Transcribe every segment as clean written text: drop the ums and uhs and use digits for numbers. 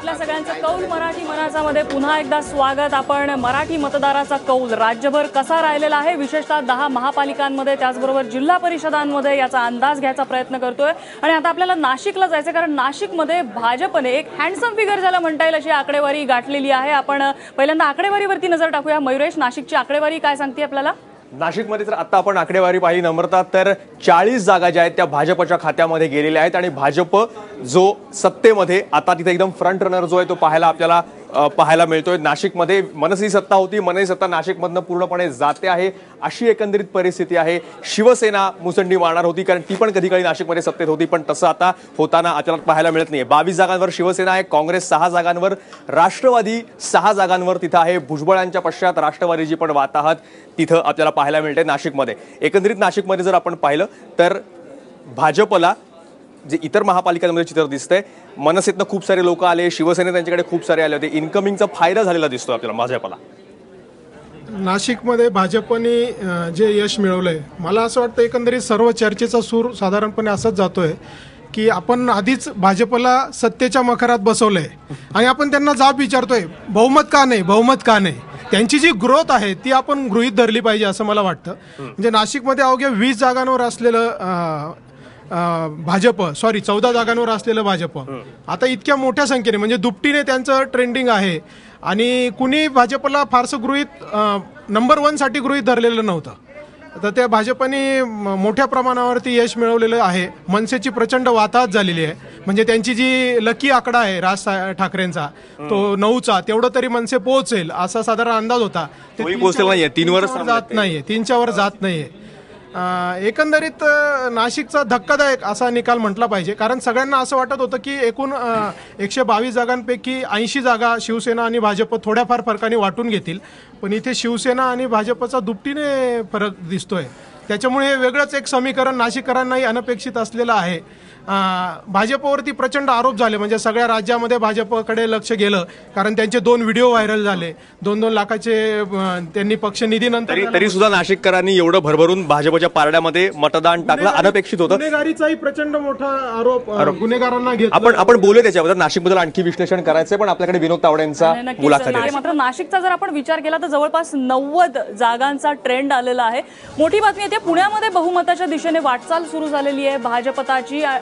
आपल्या सगळ्यांचं कौल मराठी मनाचा मध्ये पुन्हा एकदा स्वागत। आपण मराठी मतदाराचा कौल राज्यभर कसा राहिलेला आहे, विशेषतः 10 महापालिकांमध्ये त्याचबरोबर जिल्हा परिषदांमध्ये याचा अंदाज घ्यायचा प्रयत्न करतोय। आणि आता आपल्याला नाशिकला जायचं, कारण नाशिकमध्ये भाजपने एक हँडसम फिगर ज्याला म्हणता येईल अशी आकडेवारी गाठलेली आहे। आपण पहिल्यांदा आकडेवारीवरती नजर टाकूया। मयुरेश, नाशिकची आकडेवारी काय सांगते आपल्याला? नाशिकमध्ये तर आता आपण आकडेवारी पाहिली नम्रता, तर 40 जागा ज्या आहेत त्या भाजपच्या खात्यामध्ये गेलेल्या आहेत आणि भाजप जो सत्तेमध्ये आता तिथे एकदम फ्रंट रनर जो आहे तो पाहायला मिळतोय। नाशिकमध्ये मनसेची सत्ता होती, मनसेची सत्ता नाशिकमधनं पूर्णपणे जाते आहे अशी एकंदरीत परिस्थिती आहे। शिवसेना मुसंडी मारणार होती, कारण ती पण कधी कधी नाशिकमध्ये सत्तेत होती, पण तसं आता होताना अचानक पाहायला मिळत नाही। 22 जागांवर शिवसेना आहे, काँग्रेस 6 जागांवर, राष्ट्रवादी 6 जागांवर तिथं आहे। भुजबळांच्या पश्चात राष्ट्रवादीची पण वाताहत तिथं आपल्याला पाहायला मिळते नाशिकमध्ये। एकंदरीत नाशिकमध्ये जर आपण पाहिलं तर भाजपला जे इतर महापालिकांमध्ये चित्र दिसतंय, मनसेतनं खूप सारे लोक आले, शिवसेने त्यांच्याकडे खूप सारे आले होते, इन्कमिंगचा फायदा झालेला दिसतो आपल्याला भाजपला। नाशिकमध्ये भाजपने जे यश मिळवलंय, मला असं वाटतं एकंदरीत सर्व चर्चेचा सूर साधारणपणे असाच जातोय की आपण आधीच भाजपला सत्तेच्या मखरात बसवलंय आणि आपण त्यांना जाब विचारतोय बहुमत का नाही। त्यांची जी ग्रोथ आहे ती आपण गृहीत धरली पाहिजे असं मला वाटतं। म्हणजे नाशिकमध्ये अवघ्या 20 जागांवर असलेलं भाजप, 14 जागांवर असलेलं भाजप आता इतक्या मोठ्या संख्येने म्हणजे दुपटीने त्यांचं ट्रेंडिंग आहे आणि कुणी भाजपला फारसं गृहीत नंबर 1 साठी गृहीत धरलेलं नव्हतं। तर त्या भाजपने मोठ्या प्रमाणावरती यश मिळवलेलं आहे। मनसेची प्रचंड वाताहत झालेली आहे, म्हणजे त्यांची जी लकी आकडा आहे राज ठाकरेंचा तो 9चा, तेवढं तरी मनसे पोहोचेल असा साधारण अंदाज होता। ते 3वर जात नाहीये, 3च्या वर जात नाहीये। एकंदरीत नाशिकचा धक्कादायक असा निकाल म्हटला पाहिजे, कारण सगळ्यांना असं वाटत होतं की एकूण 122 जागांपैकी 80 जागा शिवसेना आणि भाजप थोड्याफार फरकाने वाटून घेतील, पण इथे शिवसेना आणि भाजपचा दुपटीने फरक दिसतोय। त्याच्यामुळे हे वेगळंच एक समीकरण नाशिककरांनाही अनपेक्षित असलेलं आहे। भाजपवरती प्रचंड आरोप झाले, म्हणजे सगळ्या राज्यामध्ये भाजपकडे लक्ष गेलं, कारण त्यांचे 2 व्हिडिओ व्हायरल झाले, 2-2 लाखाचे त्यांनी पक्ष निधीनंतर तरी सुद्धा नाशिककरांनी एवढं भरभरून भाजपच्या पारड्यामध्ये मतदान टाकलं, अनपेक्षित होतं। गुन्हेगारीचाही प्रचंड मोठा आरोप गुन्हेगारांना घेत आपण बोलूया त्याच्याबद्दल, नाशिकबद्दल आणखी विश्लेषण करायचंय, पण आपल्याकडे विनोद तावडेंचा मुलाखत आहे। मात्र नाशिकचा जर आपण विचार केला तर जवळपास 90 जागांचा ट्रेंड आलेला आहे। मोठी बातमी येते, पुण्यामध्ये बहुमताच्या दिशेने वाटचाल सुरू झालेली आहे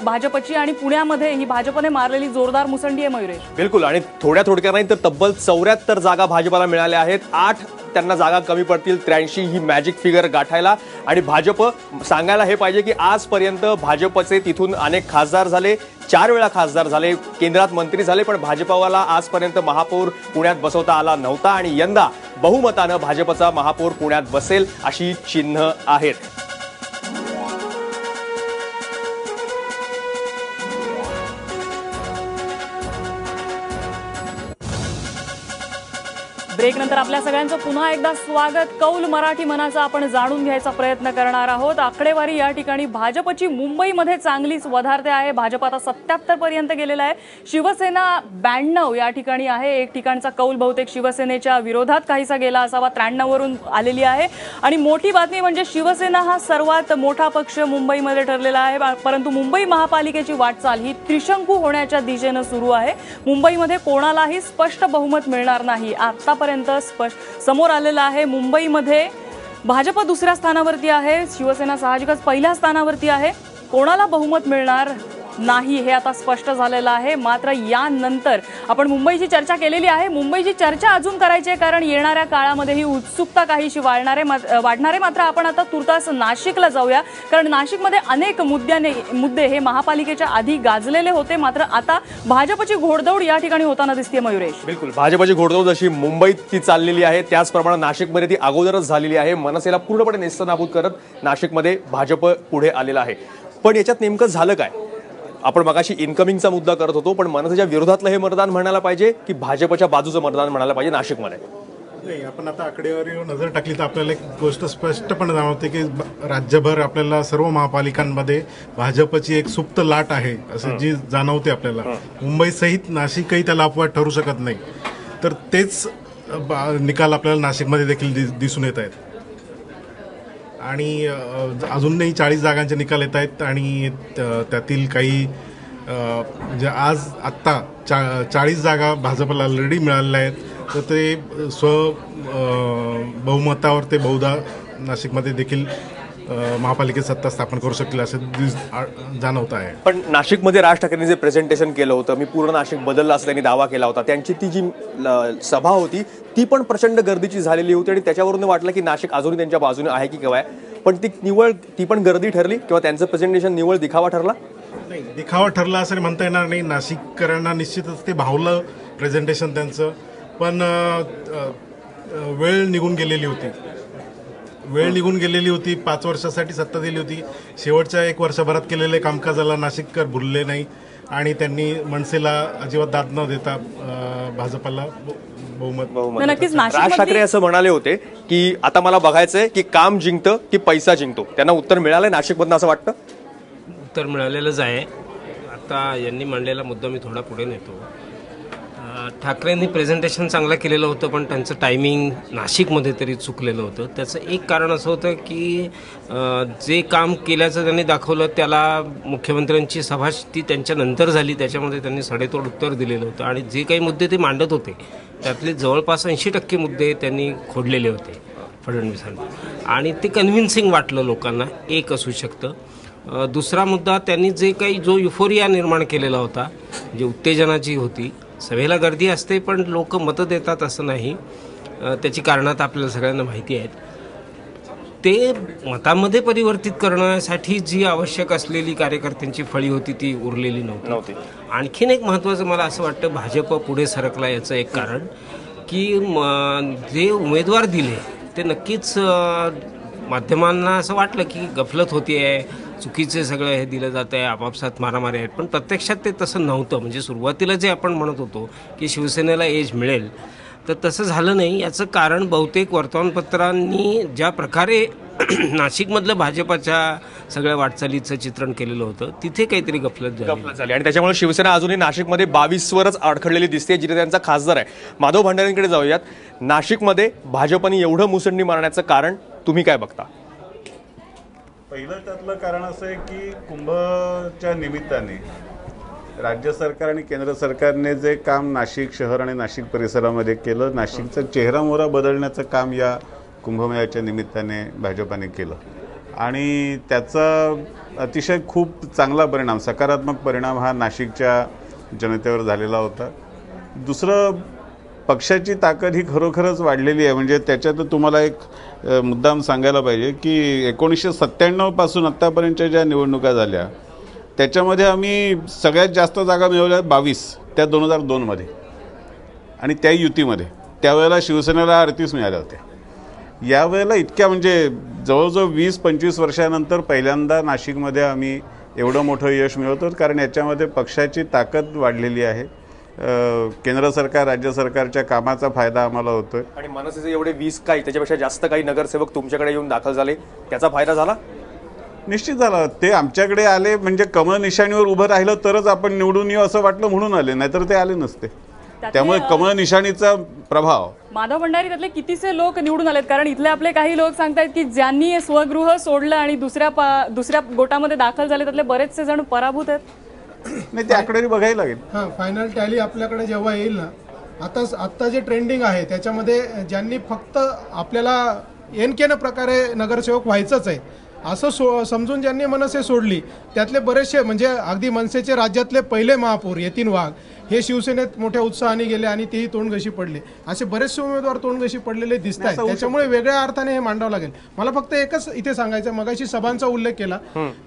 भाजपची आणि पुण्यामध्ये ही भाजपने मारलेली जोरदार मुसंडी आहे मयुरेश। बिलकुल, आणि थोड्या नाही तर तब्बल 74 जागा भाजपला मिळाल्या आहेत। 8 त्यांना जागा कमी पडतील 83 ही मॅजिक फिगर गाठायला। आणि भाजप सांगायला हे पाहिजे की आजपर्यंत भाजपचे तिथून अनेक खासदार झाले, 4 वेळा खासदार झाले, केंद्रात मंत्री झाले, पण भाजपवाला आजपर्यंत महापौर पुण्यात बसवता आला नव्हता आणि यंदा बहुमतानं भाजपचा महापौर पुण्यात बसेल अशी चिन्ह आहेत। ब्रेक नंतर आपल्या सगळ्यांचं पुन्हा एकदा स्वागत। कौल मराठी मनाचा आपण जाणून घ्यायचा प्रयत्न करणार आहोत। आकडेवारी या ठिकाणी भाजपची मुंबईमध्ये चांगलीच वधारते आहे। भाजप आता 77 पर्यंत गेलेला आहे, शिवसेना 92 या ठिकाणी आहे। एक ठिकाणचा कौल बहुतेक शिवसेनेच्या विरोधात काहीसा गेला असावा, 93 वरून आलेली आहे। आणि मोठी बातमी म्हणजे शिवसेना हा सर्वात मोठा पक्ष मुंबईमध्ये ठरलेला आहे, परंतु मुंबई महापालिकेची वाटचाल ही त्रिशंकू होण्याच्या दिशेने सुरू आहे। मुंबईमध्ये कोणालाही स्पष्ट बहुमत मिळणार नाही आतापर्यंत समोर आलेला आहे। मुंबईमध्ये भाजप 2ऱ्या स्थानावरती आहे, शिवसेना साहजिकच 1ल्या स्थानावरती आहे। कोणाला बहुमत मिळणार नाही हे आता स्पष्ट झालेलं आहे। मात्र यानंतर आपण मुंबईची चर्चा केलेली आहे, मुंबईची चर्चा अजून करायची आहे, कारण येणाऱ्या काळामध्ये ही उत्सुकता काहीशी वाढणार आहे। मात्र आपण आता तुर्तास नाशिकला जाऊया, कारण नाशिकमध्ये अनेक मुद्दे हे महापालिकेच्या आधी गाजलेले होते, मात्र आता भाजपची घोडदौड या ठिकाणी होताना दिसते मयुरेश। बिलकुल, भाजपची घोडदौड जशी मुंबईत ती चाललेली आहे त्याचप्रमाणे नाशिकमध्ये ती अगोदरच झालेली आहे। मनसेला पूर्णपणे नेस्तनाबूत करत नाशिकमध्ये भाजप पुढे आलेला आहे। पण याच्यात नेमकं झालं काय? आपण मगाशी इन्कमिंगचा मुद्दा करत होतो, पण मनसेच्या विरोधातलं हे मतदान म्हणायला पाहिजे की भाजपच्या बाजूचं मतदान म्हणायला पाहिजे नाशिकमध्ये? नाही, आपण आता आकडेवारीवर नजर टाकली तर आपल्याला एक गोष्ट स्पष्टपणे जाणवते की राज्यभर आपल्याला सर्व महापालिकांमध्ये भाजपची एक सुप्त लाट आहे असं जी जाणवते आपल्याला। मुंबईसहित नाशिकही त्याला अपवाद ठरू शकत नाही, तर तेच निकाल आपल्याला नाशिकमध्ये देखील दिसून येत आहेत। आणि अजूनही 40 जागांचे निकाल येत आहेत आणि त्यातील काही म्हणजे आज आत्ता 40 जागा भाजपला ऑलरेडी मिळालेल्या आहेत, तर ते बहुमतावर ते बहुधा नाशिकमध्ये देखील महापालिकेत सत्ता स्थापन करू शकतील असं जाणवत आहे. पण नाशिकमध्ये राज ठाकरेंनी जे प्रेझेंटेशन केलं होतं, मी पूर्ण नाशिक बदललं असं त्यांनी दावा केला होता, त्यांची ती जी सभा होती ती पण प्रचंड गर्दीची झालेली होती आणि त्याच्यावरून वाटलं की नाशिक अजूनही त्यांच्या बाजूने आहे की काय, पण ती पण गर्दी ठरली किंवा त्यांचं प्रेझेंटेशन निव्वळ दिखावा ठरला? नाही, दिखावा ठरला असं म्हणता येणार नाही. नाशिककरांना निश्चितच ते भावलं प्रेझेंटेशन त्यांचं, पण वेळ निघून गेलेली होती. 5 वर्षासाठी सत्ता दिली होती. शेवटच्या 1 वर्षभरात केलेले कामकाजाला नाशिककर भुलले नाही आणि त्यांनी मनसेला अजिबात दाद न देता भाजपला बहुमत. नक्कीच राज ठाकरे असं म्हणाले होते की आता मला बघायचंय की काम जिंकतं की पैसा जिंकतो. त्यांना उत्तर मिळालंय नाशिकमधनं असं वाटतं? उत्तर मिळालेलंच आहे. आता यांनी मांडलेला मुद्दा मी थोडा पुढे नेतो. ठाकरेंनी प्रेझेंटेशन चांगलं केलेलं होतं, पण त्यांचं टायमिंग नाशिकमध्ये तरी चुकलेलं होतं. त्याचं एक कारण असं होतं की जे काम केल्याचं त्यांनी दाखवलं त्याला मुख्यमंत्र्यांची सभा ती त्यांच्यानंतर झाली, त्याच्यामध्ये त्यांनी सडेतोड उत्तर दिलेलं होतं आणि जे काही मुद्दे ते मांडत होते त्यातले जवळपास 80% मुद्दे त्यांनी खोडलेले होते फडणवीसांनी आणि ते कन्व्हिन्सिंग वाटलं लोकांना, एक असू शकतं. दुसरा मुद्दा, त्यांनी जे काही जो युफोरिया निर्माण केलेला होता, जे उत्तेजनाची होती, सभेला गर्दी असते पण लोक मतं देतात असं नाही, त्याची कारणं आपल्याला सगळ्यांना माहिती आहेत. ते मतामध्ये परिवर्तित करण्यासाठी जी आवश्यक असलेली कार्यकर्त्यांची फळी होती ती उरलेली नव्हती. आणखीन एक महत्त्वाचं मला असं वाटतं, भाजप पुढे सरकला याचं एक कारण की जे उमेदवार दिले ते नक्कीच माध्यमांना असं वाटलं की गफलत होती आहे, चुकीचे सगळं हे दिलं जातं आहे, आपापसात मारामारी आहेत, पण प्रत्यक्षात ते तसं नव्हतं. म्हणजे सुरुवातीला जे आपण म्हणत होतो की शिवसेनेला एज मिळेल, तर तसं झालं नाही. याचं कारण बहुतेक वर्तमानपत्रांनी ज्या प्रकारे नाशिकमधलं भाजपाच्या सगळ्या वाटचालीचं चित्रण केलेलं होतं तिथे काहीतरी गफलत झाली आणि त्याच्यामुळे शिवसेना अजूनही नाशिकमध्ये 22वरच अडखडलेली दिसते, जिथे त्यांचा खासदार आहे. माधव भांडारेंकडे जाऊयात. नाशिकमध्ये भाजपने एवढं मुसंडी मारण्याचं कारण तुम्ही काय बघता? पहिलं त्यातलं कारण असं आहे की कुंभच्या निमित्ताने राज्य सरकार आणि केंद्र सरकारने जे काम नाशिक शहर आणि नाशिक परिसरामध्ये केलं, नाशिकचा चेहरामोहरा बदलण्याचं काम या कुंभमेळ्याच्या निमित्ताने भाजपाने केलं आणि त्याचा अतिशय खूप चांगला परिणाम, सकारात्मक परिणाम हा नाशिकच्या जनतेवर झालेला होता. दुसरं, पक्षाची ताकद ही खरोखरच वाढलेली आहे. म्हणजे त्याच्यात तुम्हाला एक मुद्दाम सांगायला पाहिजे की 1997 पासून आत्तापर्यंतच्या ज्या निवडणुका झाल्या त्याच्यामध्ये आम्ही सगळ्यात जास्त जागा मिळवल्या 22, त्या 2002मध्ये आणि त्या युतीमध्ये. त्यावेळेला शिवसेनेला 38 मिळाल्या होत्या. यावेळेला इतक्या म्हणजे जवळजवळ 20-25 वर्षानंतर पहिल्यांदा नाशिकमध्ये आम्ही एवढं मोठं यश मिळवतो, कारण याच्यामध्ये पक्षाची ताकद वाढलेली आहे. केंद्र सरकार राज्य सरकारच्या कामाचा फायदा आम्हाला होतोय आणि मनसेचे एवढे 20 काही त्याच्यापेक्षा जास्त काही नगरसेवक तुमच्याकडे येऊन दाखल झाले, त्याचा फायदा झाला? निश्चित झाला. ते आमच्याकडे आले म्हणजे कमळ निशाणीवर उभं राहिलं तरच आपण निवडून येऊ असं वाटलं म्हणून आले, नाहीतर ते आले नसते. त्यामुळे कमळ निशाणीचा प्रभाव. माधव भंडारी, त्यातले कितीसे लोक निवडून आलेत? कारण इथले आपले काही लोक सांगतायत की ज्यांनी स्वगृह सोडलं आणि दुसऱ्या गोटामध्ये दाखल झाले त्यातले बरेचसे जण पराभूत आहेत. नाही, ते आकडेवारी बघायला लागेल. हां, फायनल टॅली आपल्याकडे जेव्हा येईल ना, आत्ता जे ट्रेंडिंग आहे त्याच्यामध्ये ज्यांनी फक्त आपल्याला एनकेनं प्रकारे नगरसेवक व्हायचंच आहे असं समजून ज्यांनी मनसे सोडली, त्यातले बरेचसे म्हणजे अगदी मनसेचे राज्यातले पहिले महापौर यतीन वाघ हे शिवसेनेत मोठ्या उत्साहाने गेले आणि तेही तोंडघशी पडले. असे बरेचसे उमेदवार तोंडघशी पडलेले दिसत आहेत. त्याच्यामुळे वेगळ्या अर्थाने हे मांडावं लागेल. मला फक्त एकच इथे सांगायचं, मगाशी सभांचा उल्लेख केला.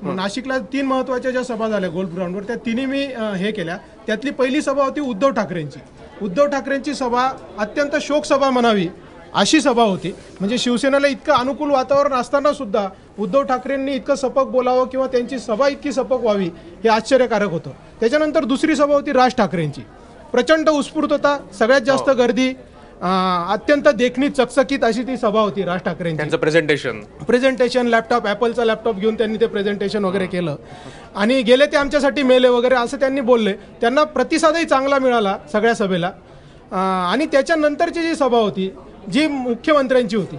नाशिकला 3 महत्त्वाच्या ज्या सभा झाल्या गोल्फ ग्राउंडवर, त्या तिन्ही मी हे केल्या. त्यातली पहिली सभा होती उद्धव ठाकरेंची. उद्धव ठाकरेंची सभा अत्यंत शोकसभा म्हणावी अशी सभा होती. म्हणजे शिवसेनेला इतकं अनुकूल वातावरण असताना सुद्धा उद्धव ठाकरेंनी इतकं सपक बोलावं किंवा त्यांची सभा इतकी सपक व्हावी हे आश्चर्यकारक होतं. त्याच्यानंतर दुसरी सभा होती राज ठाकरेंची. प्रचंड उत्स्फूर्त होता, सगळ्यात जास्त गर्दी, अत्यंत देखणी चकचकीत अशी ती सभा होती राज ठाकरेंची. त्यांचं प्रेझेंटेशन लॅपटॉप, ॲपलचा लॅपटॉप घेऊन त्यांनी ते प्रेझेंटेशन वगैरे केलं आणि गेले ते आमच्यासाठी मेले वगैरे असं त्यांनी बोलले. त्यांना प्रतिसादही चांगला मिळाला सगळ्या सभेला. आणि त्याच्यानंतरची जी सभा होती जी मुख्यमंत्र्यांची होती,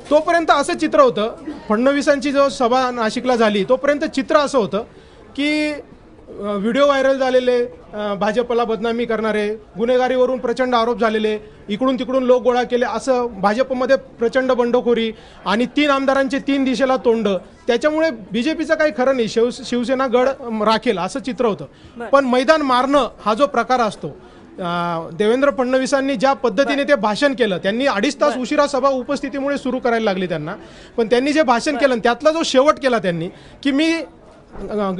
तोपर्यंत असं चित्र होतं, फडणवीसांची जो सभा नाशिकला झाली तोपर्यंत चित्र असं होतं की व्हिडिओ व्हायरल झालेले, भाजपला बदनामी करणारे, गुन्हेगारीवरून प्रचंड आरोप झालेले, इकडून तिकडून लोक गोळा केले, असं भाजपमध्ये प्रचंड बंडखोरी आणि 3 आमदारांचे 3 दिशेला तोंड. त्याच्यामुळे बीजेपीचं काही खरं नाही, शिवसेना गड राखेल असं चित्र होतं. पण मैदान मारणं हा जो प्रकार असतो, देवेंद्र फडणवीसांनी ज्या पद्धतीने ते भाषण केलं, त्यांनी 2.5 तास उशिरा सभा उपस्थितीमुळे सुरू करायला लागली त्यांना, पण त्यांनी जे भाषण केलं त्यातला जो शेवट केला त्यांनी, की मी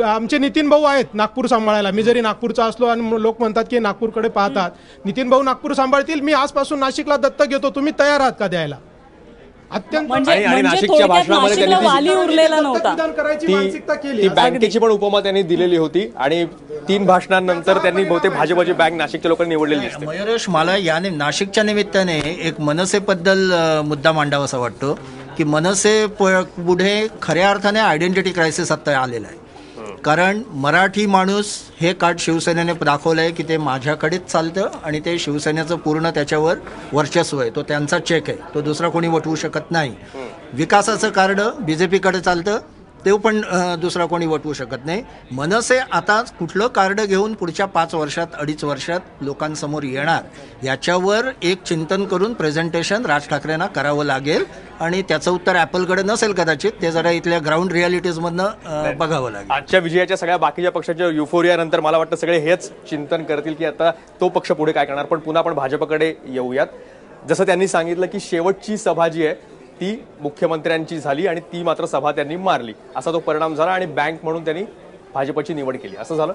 आमचे नितीन भाऊ आहेत नागपूर सांभाळायला, मी जरी नागपूरचा असलो आणि लोक म्हणतात की नागपूरकडे पाहतात, नितीन भाऊ नागपूर सांभाळतील, मी आजपासून नाशिकला दत्तक घेतो, तुम्ही तयार आहात का द्यायला? अत्यंत म्हणजे नाशिकच्या थोडक्यात भाषणामध्ये नाशिकला त्यांनी वाली उरलेला नव्हता. विधान करायची मानसिकता केली. ती बँकेची पण उपमा त्यांनी दिलेली होती आणि 3 भाषणांनंतर त्यांनी बहुतेक भाजपची बँक नाशिकच्या लोकांनी निवडलेली दिसते. मयुरेश, मला याने नाशिकच्या निमित्ताने एक मनसेबद्दल मुद्दा मांडावा असं वाटतो की मनसे पुढे खऱ्या अर्थाने आयडेंटिटी क्रायसिस आता आलेला आहे. कारण मराठी माणूस हे कार्ड शिवसेनेने दाखवलं आहे की ते माझ्याकडेच चालतं आणि ते शिवसेनेचं पूर्ण त्याच्यावर वर्चस्व आहे, तो त्यांचा चेक आहे, तो दुसरा कोणी वटवू शकत नाही. विकासाचं कार्ड बीजेपीकडे चालतं, ते पण दुसरा कोणी वटवू शकत नाही. मनसे आता कुठलं कार्ड घेऊन पुढच्या 5 वर्षात 2.5 वर्षात लोकांसमोर येणार याच्यावर एक चिंतन करून प्रेझेंटेशन राज ठाकरेंना करावं लागेल आणि त्याचं उत्तर ॲपलकडे नसेल कदाचित, ते जरा इथल्या ग्राउंड रियालिटीजमधनं बघावं लागेल. आजच्या विजयाच्या सगळ्या बाकीच्या पक्षाच्या युफोरियानंतर मला वाटतं सगळे हेच चिंतन करतील की आता तो पक्ष पुढे काय करणार. पण पुन्हा आपण भाजपकडे येऊयात. जसं त्यांनी सांगितलं की शेवटची सभा जी आहे ती मुख्यमंत्र्यांची झाली आणि ती मात्र सभा त्यांनी मारली, असा तो परिणाम झाला आणि बँक म्हणून त्यांनी भाजपची निवड केली, असं झालं.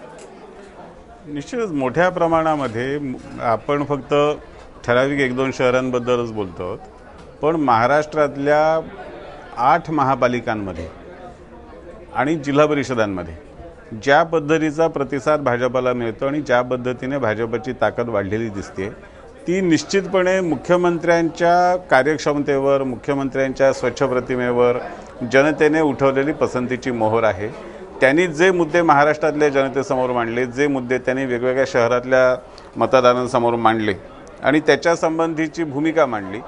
निश्चितच मोठ्या प्रमाणामध्ये आपण फक्त ठराविक 1-2 शहरांबद्दलच बोलतो आहोत, पण महाराष्ट्रातल्या 8 महापालिकांमध्ये आणि जिल्हा परिषदांमध्ये ज्या पद्धतीचा प्रतिसाद भाजपला मिळतो आणि ज्या पद्धतीने भाजपची ताकद वाढलेली दिसते, ती निश्चितपणे मुख्यमंत्र्यांच्या कार्यक्षमतेवर, मुख्यमंत्र्यांच्या स्वच्छ प्रतिमेवर जनतेने उठवलेली पसंतीची मोहर आहे. त्यांनी जे मुद्दे महाराष्ट्रातल्या जनतेसमोर मांडले, जे मुद्दे त्यांनी वेगवेगळ्या शहरातल्या मतदारांसमोर मांडले आणि त्याच्या संबंधीची भूमिका मांडली,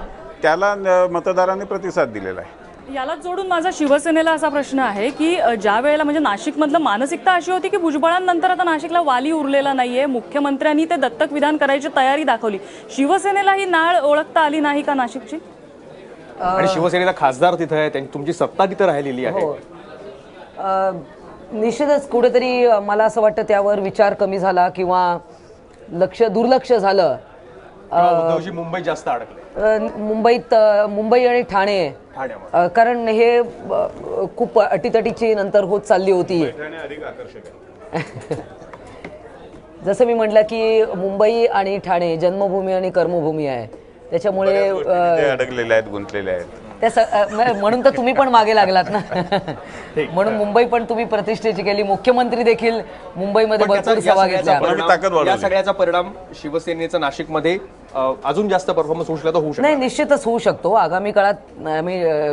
त्याला मतदारांनी प्रतिसाद दिलेला आहे. याला जोडून माझा शिवसेनेला असा प्रश्न आहे की ज्या वेळेला म्हणजे नाशिकमधलं मानसिकता अशी होती की भुजबळांनंतर आता नाशिकला वाली उरलेला नाहीये, मुख्यमंत्र्यांनी ते दत्तक विधान करायची तयारी दाखवली, शिवसेनेला ही नाळ ओळखता आली नाही का नाशिकची? आणि शिवसेनेचा खासदार तिथे आहे, तुमची सत्ता तिथे राहिलेली आहे. निश्चितच कुठेतरी मला असं वाटतं त्यावर विचार कमी झाला किंवा दुर्लक्ष झालं. उद्धवजी मुंबईत जास्त अडकले, मुंबई आणि ठाणे, कारण हे खूप अटीतटीची नंतर होत चालली होती. जसं मी म्हटलं की मुंबई आणि ठाणे जन्मभूमी आणि कर्मभूमी आहे, त्याच्यामुळे अडकलेले आहेत, गुंतलेले आहेत. म्हणून तर तुम्ही पण मागे लागलात ना. म्हणून मुंबई पण तुम्ही प्रतिष्ठेची केली, मुख्यमंत्री देखील मुंबईमध्ये भरपूर सभा घेतल्या. या सगळ्याचा परिणाम शिवसेनेचा नाशिकमध्ये अजून जास्त परफॉर्मन्स होऊ शकतो, होऊ शकतो नाही, निश्चितच होऊ शकतो आगामी काळात.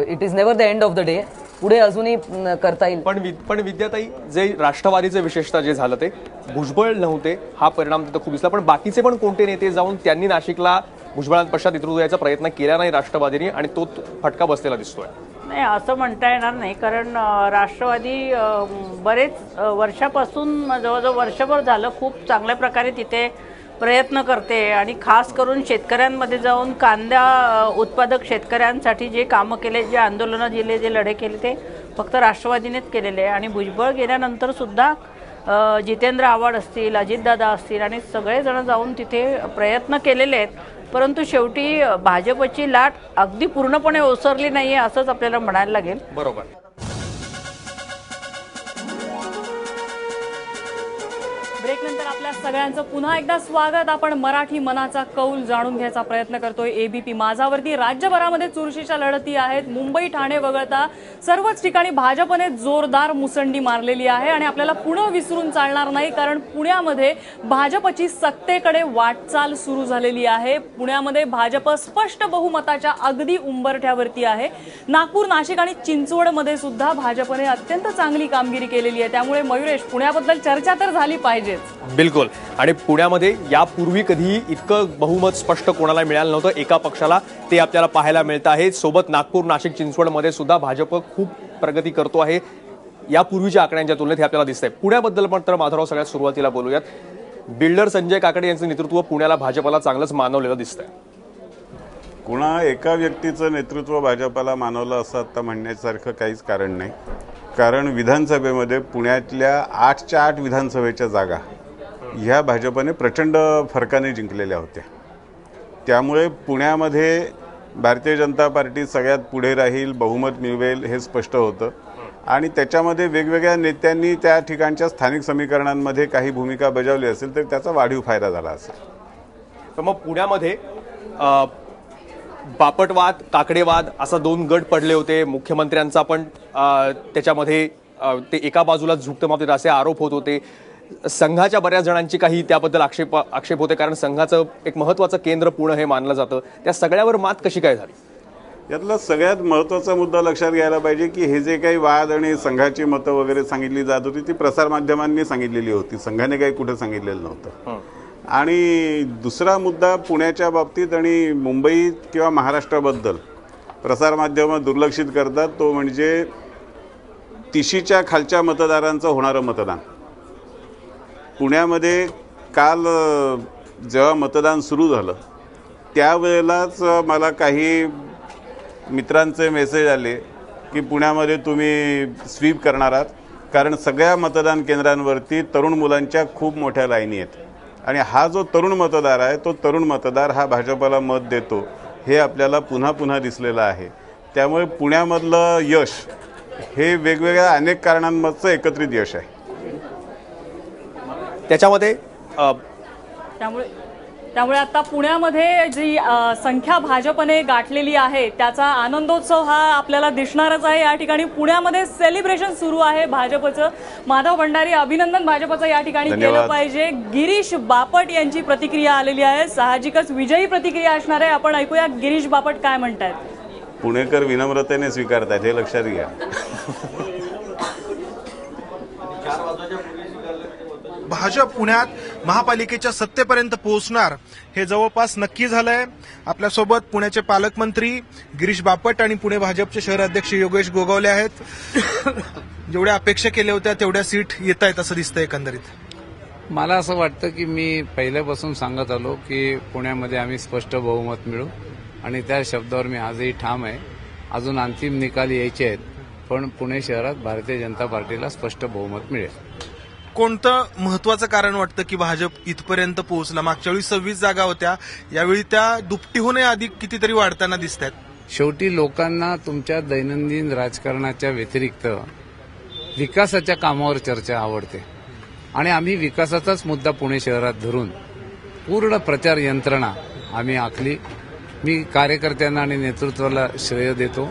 It is never the end of the day, पुढे अजूनही करता येईल. पण विद्याताई, जे राष्ट्रवादीचे विशेषतः जे झालं ते भुजबळ नव्हते, हा परिणाम तिथं खूप दिसला. पण बाकीचे पण कोणते नेते जाऊन त्यांनी नाशिकला भुजबळांपश्चात नेतृत्व द्यायचा प्रयत्न केला नाही राष्ट्रवादीने आणि तो फटका बसलेला दिसतोय. नाही, असं म्हणता येणार नाही, कारण राष्ट्रवादी बरेच वर्षापासून, जवळजवळ वर्षभर झालं, खूप चांगल्या प्रकारे तिथे प्रयत्न करते आणि खास करून शेतकऱ्यांमध्ये जाऊन कांदा उत्पादक शेतकऱ्यांसाठी जे कामं केले, जे आंदोलनं दिले, जे लढे केले, ते फक्त राष्ट्रवादीनेच केलेले आहे. आणि भुजबळ गेल्यानंतर सुद्धा जितेंद्र आव्हाड असतील, अजितदादा असतील आणि सगळेजण जाऊन तिथे प्रयत्न केलेले आहेत, परंतु शेवटी भाजपची लाट अगदी पूर्णपणे ओसरली नाहीये असंच आपल्याला म्हणायला लागेल. बरोबर. ब्रेकनंतर आपल्या सगळ्यांचं पुन्हा एकदा स्वागत. आपण मराठी मनाचा कौल जाणून घ्यायचा प्रयत्न करतोय एबीपी माझावरती. राज्यभरामध्ये चुरशीच्या लढती आहेत. मुंबई ठाणे वगळता सर्वच ठिकाणी भाजपने जोरदार मुसंडी मारलेली आहे आणि आपल्याला पुणे विसरून चालणार नाही, कारण पुण्यामध्ये भाजपची सत्तेकडे वाटचाल सुरू झालेली आहे. पुण्यामध्ये भाजप स्पष्ट बहुमताच्या अगदी उंबरठ्यावरती आहे. नागपूर, नाशिक आणि चिंचवडमध्ये सुद्धा भाजपने अत्यंत चांगली कामगिरी केलेली आहे. त्यामुळे मयुरेश, पुण्याबद्दल चर्चा तर झाली पाहिजे. बिलकुल. आणि पुण्यामध्ये यापूर्वी कधीही इतकं बहुमत स्पष्ट कोणाला मिळालं नव्हतं एका पक्षाला, ते आपल्याला पाहायला मिळतं आहे. सोबत नागपूर, नाशिक, चिंचवडमध्ये सुद्धा भाजप खूप प्रगती करतो आहे. यापूर्वीच्या आकड्यांच्या तुलनेत हे आपल्याला दिसतंय. पुण्याबद्दल पण तर माधवराव सगळ्यात सुरुवातीला बोलूयात. बिल्डर संजय काकडे यांचं नेतृत्व पुण्याला भाजपला चांगलंच मानवलेलं दिसतंय. कुणा एका व्यक्तीचं नेतृत्व भाजपला मानवलं असं आता म्हणण्यासारखं काहीच कारण नाही. कारण विधानसभेमध्ये पुण्यातल्या 8च्या 8 विधानसभेच्या जागा ह्या भाजपने प्रचंड फरकाने जिंकलेल्या होत्या. त्यामुळे पुण्यामध्ये भारतीय जनता पार्टी सगळ्यात पुढे राहील, बहुमत मिळवेल हे स्पष्ट होतं. आणि त्याच्यामध्ये वेगवेगळ्या नेत्यांनी त्या ठिकाणच्या स्थानिक समीकरणांमध्ये काही भूमिका बजावली असेल तर त्याचा वाढीव फायदा झाला असेल. तर मग पुण्यामध्ये बापटवाद, काकडेवाद असा 2 गट पडले होते. मुख्यमंत्र्यांचा पण त्याच्यामध्ये ते एका बाजूला झुकतं मापते असे आरोप होत होते. संघाच्या बऱ्याच जणांची काही त्याबद्दल आक्षेप होते, कारण संघाचं एक महत्त्वाचं केंद्र पुणे हे मानलं जातं. त्या सगळ्यावर मात कशी काय झाली? यातला सगळ्यात महत्त्वाचा मुद्दा लक्षात घ्यायला पाहिजे की हे जे काही वाद आणि संघाची मतं वगैरे सांगितली जात होती ती प्रसारमाध्यमांनी सांगितलेली होती, संघाने काही कुठे सांगितलेलं नव्हतं. आणि दुसरा मुद्दा पुण्याच्या बाबतीत आणि मुंबई किंवा महाराष्ट्राबद्दल प्रसारमाध्यमं दुर्लक्षित करतात, तो म्हणजे 30च्या खालच्या मतदारांचं होणारं मतदान. पुण्यामध्ये काल जेव्हा मतदान सुरू झालं त्यावेळेलाच मला काही मित्रांचे मेसेज आले की पुण्यामध्ये तुम्ही स्वीप करणार आहात, कारण सगळ्या मतदान केंद्रांवरती तरुण मुलांच्या खूप मोठ्या लाईनी आहेत. आणि हा जो तरुण मतदार आहे तो तरुण मतदार हा भाजपला मत देतो हे आपल्याला पुन्हा पुन्हा दिसलेलं आहे. त्यामुळे पुण्यामधलं यश हे वेगवेगळ्या अनेक कारणांमधचं एकत्रित यश आहे. त्याच्यामध्ये त्यामुळे आता पुण्यामध्ये जी संख्या भाजपने गाठलेली आहे त्याचा आनंदोत्सव हा आपल्याला दिसणारच आहे. या ठिकाणी पुण्यामध्ये सेलिब्रेशन सुरू आहे भाजपचं. माधव भंडारी, अभिनंदन भाजपचं या ठिकाणी केलं पाहिजे. गिरीश बापट यांची प्रतिक्रिया आलेली आहे. साहजिकच विजयी प्रतिक्रिया असणार आहे. आपण ऐकूया गिरीश बापट काय म्हणतायत. पुणेकर विनम्रतेने स्वीकारतात हे लक्षात घ्या. भाजप पुण्यात महापालिकेच्या सत्तेपर्यंत पोहोचणार हे जवळपास नक्की झालंय. आपल्यासोबत पुण्याचे पालकमंत्री गिरीश बापट आणि पुणे भाजपचे शहर अध्यक्ष योगेश गोगावले आहेत. जेवढ्या अपेक्षा केल्या होत्या तेवढ्या सीट येत आहेत असं दिसतंय एकंदरीत. मला असं वाटतं की मी पहिल्यापासून सांगत आलो की पुण्यामध्ये आम्ही स्पष्ट बहुमत मिळू आणि त्या शब्दावर मी आजही ठाम आहे. अजून अंतिम निकाल यायचे आहेत, पण पुणे शहरात भारतीय जनता पार्टीला स्पष्ट बहुमत मिळेल. कोणतं महत्वाचं कारण वाटतं की भाजप इथपर्यंत पोहोचला? मागच्या वेळी 26 जागा होत्या, यावेळी त्या दुपटीहूनही अधिक कितीतरी वाढताना दिसत आहेत. शेवटी लोकांना तुमच्या दैनंदिन राजकारणाच्या व्यतिरिक्त विकासाच्या कामावर चर्चा आवडते आणि आम्ही विकासाचाच मुद्दा पुणे शहरात धरून पूर्ण प्रचार यंत्रणा आम्ही आखली. मी कार्यकर्त्यांना आणि नेतृत्वाला श्रेय देतो.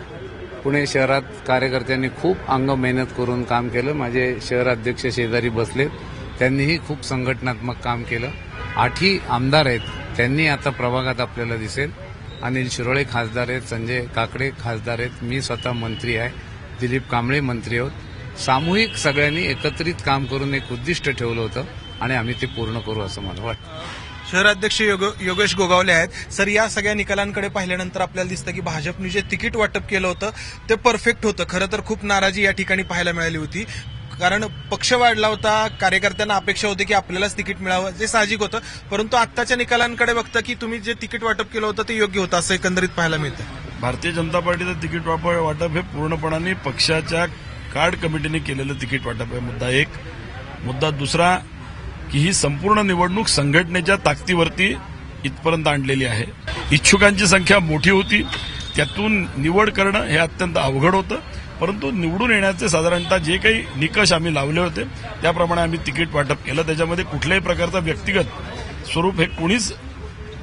पुणे शहरात कार्यकर्त्यांनी खूप अंग मेहनत करून काम केलं. माझे शहर अध्यक्ष शेजारी बसलेत, त्यांनीही खूप संघटनात्मक काम केलं. 8ही आमदार आहेत, त्यांनी आता प्रभागात आपल्याला दिसेल. अनिल शिरोळे खासदार आहेत, संजय काकडे खासदार आहेत, मी स्वतः मंत्री आहे, दिलीप कांबळे मंत्री आहोत. सामूहिक सगळ्यांनी एकत्रित काम करून एक उद्दिष्ट ठेवलं होतं आणि आम्ही ते पूर्ण करू असं मला वाटतं. शहराध्यक्ष योगेश गोगावले आहेत. सर, या सगळ्या निकालांकडे पाहिल्यानंतर आपल्याला दिसतं की भाजपने जे तिकीट वाटप केलं होतं ते परफेक्ट होतं. खरं तर खूप नाराजी या ठिकाणी पाहायला मिळाली होती, कारण पक्ष वाढला होता, कार्यकर्त्यांना अपेक्षा होती की आपल्यालाच तिकीट मिळावं, जे साहजिक होतं. परंतु आत्ताच्या निकालांकडे बघता की तुम्ही जे तिकीट वाटप केलं होतं ते योग्य होतं असं एकंदरीत पाहायला मिळतं. भारतीय जनता पार्टीचं तिकीट वाटप हे पूर्णपणाने पक्षाच्या कार्ड कमिटीने केलेलं तिकीट वाटप आहे. मुद्दा एक. मुद्दा दुसरा की ही संपूर्ण निवडणूक संघटनेच्या ताकदीवरती इथपर्यंत आणलेली आहे. इच्छुकांची संख्या मोठी होती, त्यातून निवड करणं हे अत्यंत अवघड होतं. परंतु निवडून येण्याचे साधारणतः जे काही निकष आम्ही लावले होते त्याप्रमाणे आम्ही तिकीट वाटप केलं. त्याच्यामध्ये कुठल्याही प्रकारचं व्यक्तिगत स्वरूप हे कोणीच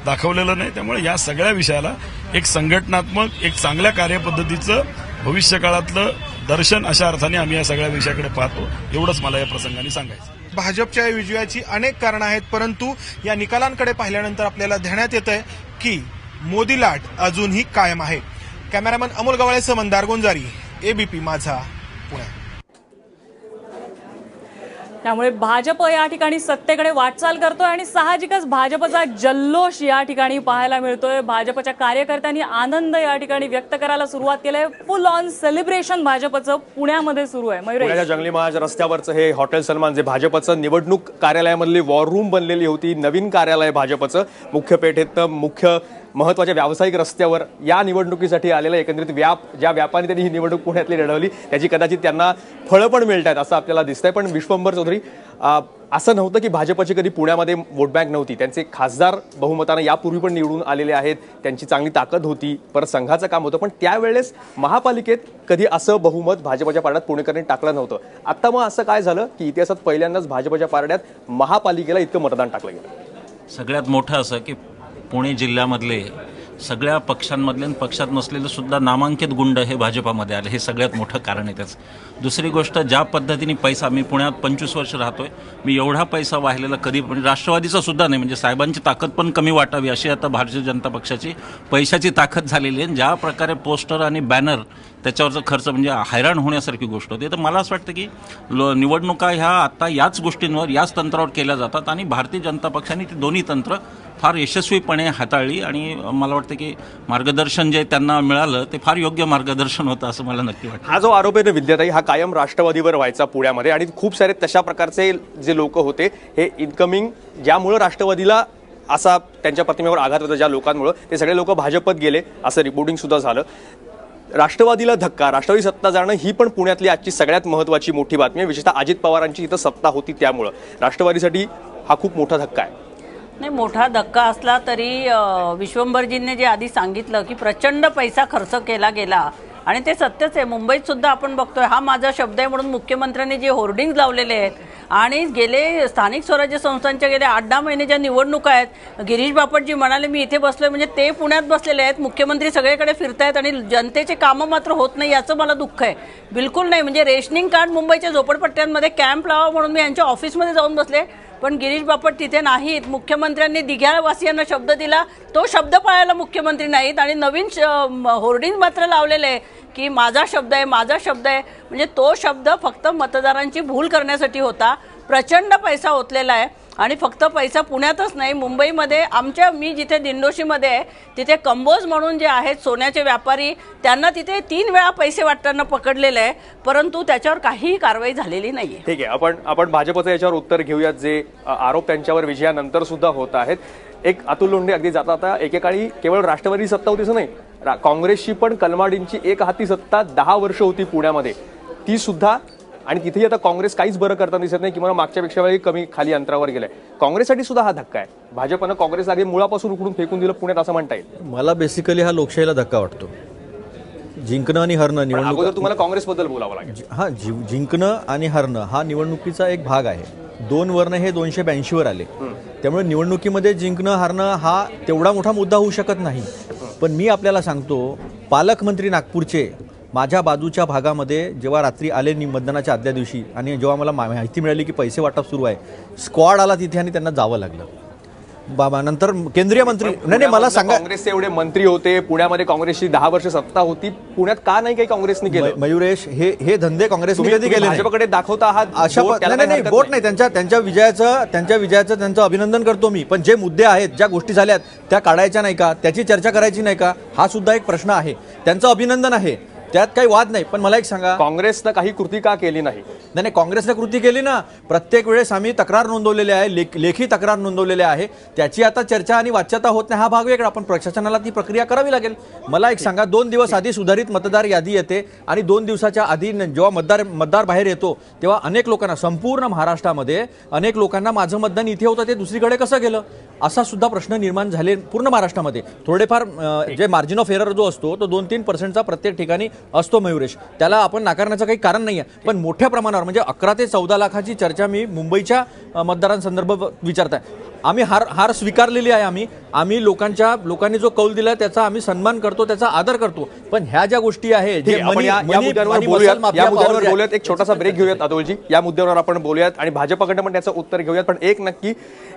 दाखवलेलं नाही. त्यामुळे या सगळ्या विषयाला एक संघटनात्मक, एक चांगल्या कार्यपद्धतीचं भविष्यकाळातलं दर्शन अशा अर्थाने आम्ही या सगळ्या विषयाकडे पाहतो. एवढंच मला या प्रसंगाने सांगायचं. भाजपच्या विजयाची अनेक कारणं आहेत, परंतु या निकालांकडे पाहिल्यानंतर आपल्याला ध्यानात येतंय की मोदी लाट अजूनही कायम आहे. कॅमेरामन अमोल गवाळेसह मंदार गोंजारी, एबीपी माझा, पुणे. त्यामुळे भाजप या ठिकाणी सत्तेकडे वाटचाल करतोय आणि साहजिकच भाजपचा जल्लोष या ठिकाणी पाहायला मिळतोय. भाजपच्या कार्यकर्त्यांनी आनंद या ठिकाणी व्यक्त करायला सुरुवात केली आहे. फुल ऑन सेलिब्रेशन भाजपचं पुण्यामध्ये सुरू आहे. पुण्याच्या जंगली महाराज रस्त्यावरचं हे हॉटेल सन्मान जे भाजपचं निवडणूक कार्यालयामधली वॉर रूम बनलेली होती, नवीन कार्यालय भाजपचं मुख्य पेठेत मुख्य महत्त्वाच्या व्यावसायिक रस्त्यावर या निवडणुकीसाठी आलेलं एकंदरीत ज्या व्यापारी त्यांनी ही निवडणूक पुण्यातली लढवली त्याची कदाचित त्यांना फळं पण मिळत आहेत असं आपल्याला दिसतंय. पण विश्वंभर चौधरी, असं नव्हतं की भाजपची कधी पुण्यामध्ये वोट बँक नव्हती. त्यांचे खासदार बहुमतानं यापूर्वी पण निवडून आलेले आहेत, त्यांची चांगली ताकद होती, परत संघाचं काम होतं. पण त्यावेळेस महापालिकेत कधी असं बहुमत भाजपच्या पारड्यात पुणेकरांनी टाकलं नव्हतं. आता मग असं काय झालं की इतिहासात पहिल्यांदाच भाजपच्या पारड्यात महापालिकेला इतकं मतदान टाकलं गेलं? सगळ्यात मोठं असं की पुणे जिल्ह्यामधले सगळ्या पक्षांमधले पक्षात नसलेले सुद्धा नामांकित गुंड हे भाजपामध्ये आले, हे सगळ्यात मोठं कारण आहे त्याचं. दुसरी गोष्ट, ज्या पद्धतीने पैसा, मी पुण्यात 25 वर्ष राहतोय, मी एवढा पैसा वाहिलेला कधी म्हणजे राष्ट्रवादीचा सुद्धा नाही. म्हणजे साहेबांची ताकद पण कमी वाटावी अशी आता भारतीय जनता पक्षाची पैशाची ताकद झालेली आहे. ज्या प्रकारे पोस्टर आणि बॅनर त्याच्यावरचा खर्च म्हणजे हैराण होण्यासारखी गोष्ट होती. तर मला असं वाटतं की निवडणुका ह्या आता याच गोष्टींवर याच तंत्रावर केल्या जातात आणि भारतीय जनता पक्षाने ती दोन्ही तंत्र फार यशस्वीपणे हाताळली आणि मला वाटतं की मार्गदर्शन जे त्यांना मिळालं ते फार योग्य मार्गदर्शन होतं असं मला नक्की वाटतं. हा जो आरोप आहे ना विद्याताई, हा कायम राष्ट्रवादीवर व्हायचा पुण्यामध्ये आणि खूप सारे तशा प्रकारचे जे लोक होते हे इनकमिंग, ज्यामुळं राष्ट्रवादीला असा त्यांच्या प्रतिमेवर आघात होता ज्या लोकांमुळे, ते सगळे लोक भाजपत गेले असं रिपोर्टिंग सुद्धा झालं. राष्ट्रवादीला धक्का, राष्ट्रवादी सत्ता जाणं ही पण पुण्यातली आजची सगळ्यात महत्त्वाची मोठी बातमी आहे. विशेषतः अजित पवारांची इथं सत्ता होती त्यामुळं राष्ट्रवादीसाठी हा खूप मोठा धक्का आहे. नाही, मोठा धक्का असला तरी विश्वंभरजींनी जे आधी सांगितलं की प्रचंड पैसा खर्च केला गेला आणि ते सत्यच आहे. मुंबईत सुद्धा आपण बघतोय, हा माझा शब्द आहे म्हणून मुख्यमंत्र्यांनी जे होर्डिंग लावलेले आहेत आणि गेले स्थानिक स्वराज्य संस्थांच्या गेल्या 8-10 महिने ज्या निवडणुका आहेत, गिरीश बापटजी म्हणाले मी इथे बसलोय म्हणजे ते पुण्यात बसलेले आहेत, मुख्यमंत्री सगळीकडे फिरतायत आणि जनतेचे कामं मात्र होत नाही, याचं मला दुःख आहे. बिलकुल नाही. म्हणजे रेशनिंग कार्ड मुंबईच्या झोपडपट्ट्यांमध्ये कॅम्प लावा म्हणून मी यांच्या ऑफिसमध्ये जाऊन बसले, पण गिरीश बापट तिथे नाहीत. मुख्यमंत्र्यांनी दिघ्यावासियांना शब्द दिला, तो शब्द पाळायला मुख्यमंत्री नाहीत आणि नवीन होर्डिंग मात्र लावलेले आहे की माझा शब्द आहे, माझा शब्द आहे. म्हणजे तो शब्द फक्त मतदारांची भूल करण्यासाठी होता. प्रचंड पैसा ओतलेला आहे आणि फक्त पैसा पुण्यातच नाही, मुंबईमध्ये मी जिथे दिंडोशीमध्ये आहे तिथे कंबोज म्हणून जे आहेत सोन्याचे व्यापारी, त्यांना तिथे 3 वेळा पैसे वाटताना पकडलेलं आहे, परंतु त्याच्यावर काहीही कारवाई झालेली नाहीये. ठीक आहे, आपण भाजपचं याच्यावर उत्तर घेऊयात, जे आरोप त्यांच्यावर विजयानंतर सुद्धा होत आहेत. एक अतुल लोंढे, अगदी जाता आता एकेकाळी केवळ राष्ट्रवादी सत्ता होतीच नाही, काँग्रेसची पण कलमाडींची एक हाती सत्ता 10 वर्ष होती पुण्यामध्ये, ती सुद्धा, आणि तिथेही आता काँग्रेस काहीच बरं करताना दिसत नाही किंवा मागच्या पेक्षा वेळी कमी खाली अंतरावर गेलाय. काँग्रेससाठी सुद्धा हा धक्का आहे. भाजपनं काँग्रेसला अगदी मुळापासून उकडून फेकून दिलं पुण्यात असं म्हणता येईल. मला बेसिकली हा लोकशाहीला धक्का वाटतो. जिंकणं आणि हरणं निवडणूक, अगोदर तुम्हाला काँग्रेसबद्दल बोलावं लागेल. हा, जिंकणं आणि हरणं हा निवडणुकीचा एक भाग आहे. 2 वर्ण हे 282 वर आले, त्यामुळे निवडणुकीमध्ये जिंकणं हरणं हा तेवढा मोठा मुद्दा होऊ शकत नाही. पण मी आपल्याला सांगतो, पालकमंत्री नागपूरचे माझ्या बाजूच्या भागामध्ये जेव्हा रात्री आले मतदानाच्या आदल्या दिवशी आणि जेव्हा मला माहिती मिळाली की पैसे वाटप सुरू आहे, स्क्वॉड आला तिथे आणि त्यांना जावं लागलं. बाबा नंतर केंद्रीय मंत्री, नाही मला सांगा, काँग्रेसचे एवढे मंत्री होते पुण्यामध्ये, काँग्रेसची 10 वर्ष सत्ता होती, पुण्यात का नाही काही काँग्रेसने केलं? मयुरेश, हे धंदे काँग्रेसने कधी केले? भाजपकडे दाखवता आहात अशा नाही, बोट नाही. त्यांच्या विजयाचं त्यांचं अभिनंदन करतो मी, पण जे मुद्दे आहेत, ज्या गोष्टी झाल्यात त्या काढायच्या नाही का? त्याची चर्चा करायची नाही का? हा सुद्धा एक प्रश्न आहे. त्यांचं अभिनंदन आहे, त्यात काही वाद नाही. पण मला एक सांगा, काँग्रेसनं काही कृती का केली नाही? नाही, काँग्रेसने कृती केली ना. प्रत्येक वेळेस आम्ही तक्रार नोंदवलेली आहे, लेखी तक्रार नोंदवलेली आहे. त्याची आता चर्चा आणि वाच्यता होत नाही, हा भाग वेगळा. पण प्रशासनाला ती प्रक्रिया करावी लागेल. मला एक सांगा, 2 दिवस आधी सुधारित मतदार यादी येते आणि 2 दिवसाच्या आधी जेव्हा मतदार बाहेर येतो तेव्हा अनेक लोकांना, संपूर्ण महाराष्ट्रामध्ये अनेक लोकांना माझं मतदान इथे होतं ते दुसरीकडे कसं गेलं, असा सुद्धा प्रश्न निर्माण झाले पूर्ण महाराष्ट्रामध्ये. थोडेफार जे मार्जिन ऑफ एरर जो असतो तो 2-3% प्रत्येक ठिकाणी असतो मयुरेश, त्याला आपण नाकारण्याचं काही कारण नाही आहे. पण मोठ्या प्रमाणावर म्हणजे 11 ते 14 लाखाची चर्चा मी मुंबईच्या मतदारांसंदर्भात विचारताय. आम्ही हार स्वीकारलेली आहे. आम्ही लोकांनी जो कौल दिला त्याचा आम्ही सन्मान करतो, त्याचा आदर करतो. पण ह्या ज्या गोष्टी आहेत, या मुद्द्यावर बोलूयात. एक छोटासा ब्रेक घेऊयात अतुलजी, या मुद्द्यावर आपण बोलूयात आणि भाजपकडनं पण त्याचं उत्तर घेऊयात. पण एक नक्की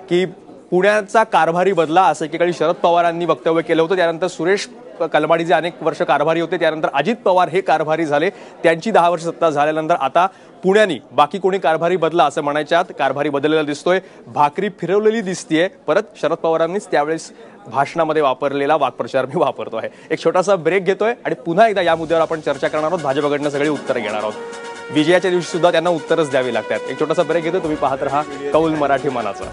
की पुण्याचा कारभारी बदला असं एकेकाळी शरद पवारांनी वक्तव्य केलं होतं, त्यानंतर सुरेश कलमाडी जे अनेक वर्ष कारभारी होते, त्यानंतर अजित पवार हे कारभारी झाले, त्यांची 10 वर्ष सत्ता झाल्यानंतर आता पुण्यानी बाकी कोणी कारभारी बदला असं म्हणायच्या आत कारभारी बदललेला दिसतोय. भाकरी फिरवलेली दिसतीये. परत शरद पवारांनीच त्यावेळेस भाषणामध्ये वापरलेला वाक्प्रचार मी वापरतो आहे. एक छोटासा ब्रेक घेतोय आणि पुन्हा एकदा या मुद्द्यावर आपण चर्चा करणार आहोत. भाजपकडनं सगळी उत्तरं घेणार आहोत. विजयाच्या दिवशी सुद्धा त्यांना उत्तरच द्यावी लागतात. एक छोटासा ब्रेक घेतो. तुम्ही पाहत रहा कौल मराठी मनाचा.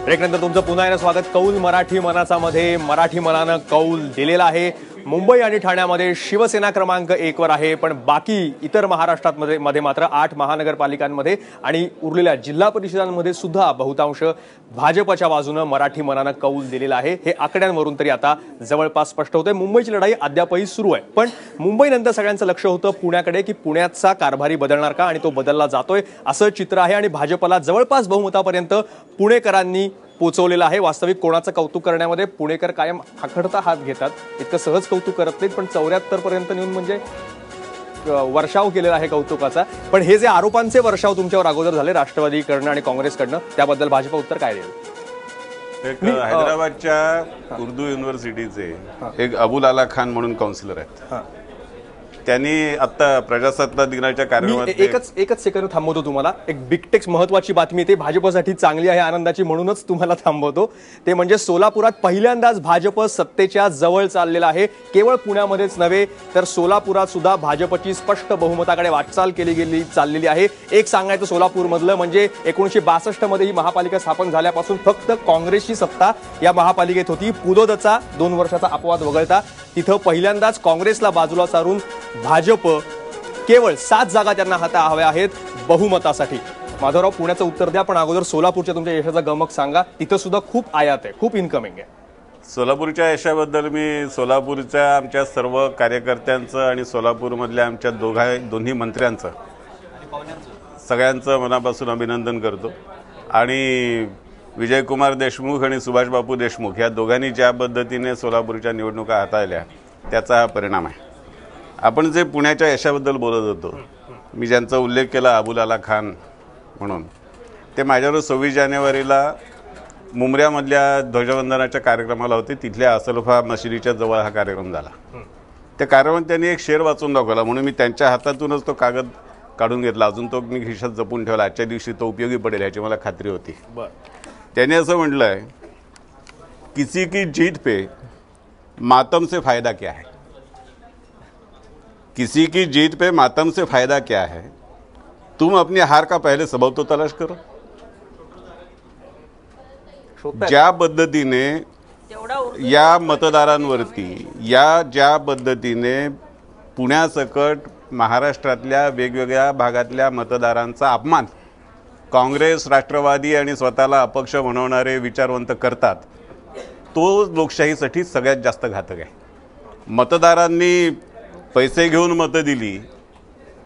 ब्रेकनंतर तुमचं पुन्हा एकदा स्वागत. कौल मराठी मनाचा मध्ये मराठी मनानं कौल दिलेला आहे. मुंबई आणि ठाण्यामध्ये शिवसेना क्रमांक 1 वर आहे, पण बाकी इतर महाराष्ट्रात मध्ये मात्र 8 महानगरपालिकांमध्ये आणि उरलेल्या जिल्हा परिषदांमध्ये सुद्धा बहुतांश भाजपच्या बाजूनं मराठी मनानं कौल दिलेला आहे. हे आकड्यांवरून तरी आता जवळपास स्पष्ट होतंय. मुंबईची लढाई अद्यापही सुरू आहे, पण मुंबईनंतर सगळ्यांचं लक्ष होतं पुण्याकडे की पुण्याचा कारभारी बदलणार का, आणि तो बदलला जातोय असं चित्र आहे. आणि भाजपला जवळपास बहुमतापर्यंत पुणेकरांनी पोचवलेलं आहे. वास्तविक कोणाचं कौतुक करण्यामध्ये पुणेकर कायम आखडता हात घेतात. इतकं सहज कौतुक करत नाहीत, पण 74 पर्यंत नेऊन म्हणजे वर्षाव केलेला आहे कौतुकाचा. पण हे जे आरोपांचे वर्षाव तुमच्यावर अगोदर झाले राष्ट्रवादीकडनं आणि काँग्रेसकडनं, त्याबद्दल भाजप उत्तर काय देईल? एक हैदराबादच्या उर्दू युनिव्हर्सिटीचे एक अबुल आला खान म्हणून काउन्सिलर आहेत. त्यांनी आता प्रजासत्ताक दिनाच्या कार्यक्रमात एकच सेकंद थांबवतो तुम्हाला. एक बिगटेक्स महत्वाची बातमी ते भाजपसाठी चांगली आहे, आनंदाची, म्हणूनच तुम्हाला थांबवतो. ते म्हणजे सोलापुरात पहिल्यांदाच भाजप सत्तेच्या जवळ चाललेला आहे. केवळ पुण्यामध्येच नव्हे तर सोलापुरात सुद्धा भाजपची स्पष्ट बहुमताकडे वाटचाल चाललेली आहे. एक सांगायचं सोलापूरमधलं म्हणजे 1962 मध्ये ही महापालिका स्थापन झाल्यापासून फक्त काँग्रेसची सत्ता या महापालिकेत होती. पुदोदचा 2 वर्षाचा अपवाद वगळता तिथं पहिल्यांदाच काँग्रेसला बाजूला सारून भाजप केवळ 7 जागा त्यांना हाता हव्या आहेत बहुमतासाठी. माधवराव पुण्याचं उत्तर द्या, पण अगोदर सोलापूरच्या तुमच्या यशाचा गमक सांगा. तिथं सुद्धा खूप आयात आहे, खूप इन्कमिंग आहे. सोलापूरच्या यशाबद्दल मी सोलापूरच्या आमच्या सर्व कार्यकर्त्यांचं आणि सोलापूरमधल्या आमच्या दोन्ही मंत्र्यांचं सगळ्यांचं मनापासून अभिनंदन करतो. आणि विजयकुमार देशमुख आणि सुभाष बापू देशमुख या दोघांनी ज्या पद्धतीने सोलापूरच्या निवडणुका हाताळल्या त्याचा हा परिणाम आहे. आपण जे पुण्याच्या यशाबद्दल बोलत होतो, मी ज्यांचा उल्लेख केला अबुल आला खान म्हणून, ते माझ्यावर 26 जानेवारीला मुंबऱ्यामधल्या ध्वजवंदनाच्या कार्यक्रमाला होते. तिथल्या असलफा मशिदीच्या जवळ हा कार्यक्रम झाला. त्या कार्यक्रमात त्यांनी एक शेर वाचून दाखवला, म्हणून मी त्यांच्या हातातूनच तो कागद काढून घेतला. अजून तो मी खिशात जपून ठेवला. आजच्या दिवशी तो उपयोगी पडेल याची मला खात्री होती. त्यांनी असं म्हटलं आहे, किसी की जीत पे मातम से फायदा क्या है, किसी की जीत पे मातम से फायदा क्या है, तुम अपनी हार का पहले सबब तो तलाश करो. ज्या पद्धतीने या मतदारांवरती ज्या पद्धतीने पुण्यासकट महाराष्ट्रातल्या वेगवेगळ्या भागातल्या मतदारांचा अपमान काँग्रेस, राष्ट्रवादी आणि स्वतःला अपक्ष बनवणारे विचारवंत करतात, तो लोकशाहीसाठी सगळ्यात जास्त घातक आहे. मतदारांनी पैसे घेऊन मतं दिली,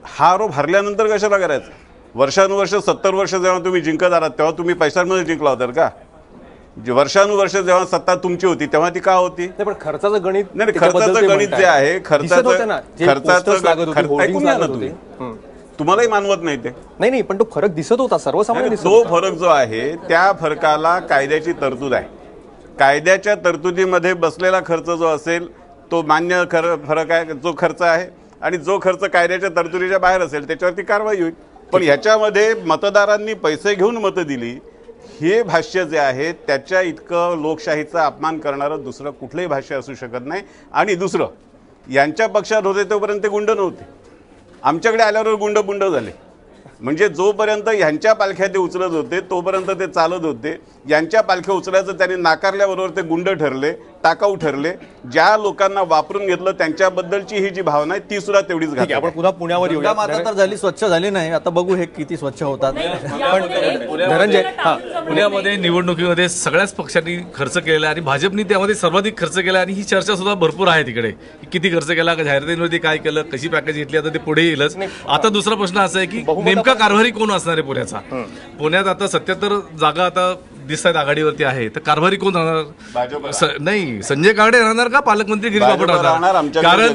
हा आरोप हरल्यानंतर कशाला करायचा? वर्षानुवर्ष 70 वर्ष जेव्हा तुम्ही जिंकत आलात तेव्हा तुम्ही पैशांमध्ये जिंकला होता का? वर्षानुवर्ष जेव्हा सत्ता तुमची होती तेव्हा ती का होती? पण खर्चाचं गणित नाही, खर्चाचं गणित जे आहे, खर्चाचं ऐकून घ्या ना तुम्ही. तुम्हालाही मानवत नाही ते. नाही, पण तो फरक दिसत होता सर्वसामान्य. तो फरक जो आहे त्या फरकाला कायद्याची तरतूद आहे. कायद्याच्या तरतुदीमध्ये बसलेला खर्च जो असेल तो मान्य फरक आहे, जो खर्च आहे, आणि जो खर्च कायद्याच्या तरतुदीच्या बाहेर असेल त्याच्यावरती कारवाई होईल. पण ह्याच्यामध्ये मतदारांनी पैसे घेऊन मतं दिली हे भाष्य जे आहे त्याच्या इतकं लोकशाहीचा अपमान करणारं दुसरं कुठलंही भाष्य असू शकत नाही. आणि दुसरं, यांच्या पक्षात होते तोपर्यंत ते गुंड नव्हते, आमच्याकडे आल्यावर गुंड झाले. म्हणजे जोपर्यंत यांच्या पालख्या ते उचलत होते तोपर्यंत ते चालत होते. यांच्या पालख्या उचलायचं त्यांनी नाकारल्याबरोबर ते गुंड ठरले, टाकाऊ ठरले. ज्या लोकांना वापरून घेतलं त्यांच्याबद्दलची ही जी भावना आहे ती सुद्धा तेवढीच घातक. आपण पुन्हा पुण्यावर येऊया. माता तर झाली, स्वच्छ झाली नाही, आता बघू हे किती स्वच्छ होतात. पण धनंजय, पुण्यामध्ये निवडणुकीमध्ये सगळ्याच पक्षांनी खर्च केलेला आणि भाजपने त्यामध्ये सर्वाधिक खर्च केला आणि ही चर्चा सुद्धा भरपूर आहे तिकडे. किती खर्च केला, जाहिरातींवरती काय केलं, कशी पॅकेज घेतली, आता ते पुढे येईलच. आता दुसरा प्रश्न असा आहे की नेमका कारभारी कोण असणार आहे पुण्याचा? पुण्यात आता 77 जागा आता दिसतात आघाडीवरती आहे, तर कारभारी कोण राहणार? नाही, संजय काकडे राहणार का पालकमंत्री गिरीश बापट राहणार?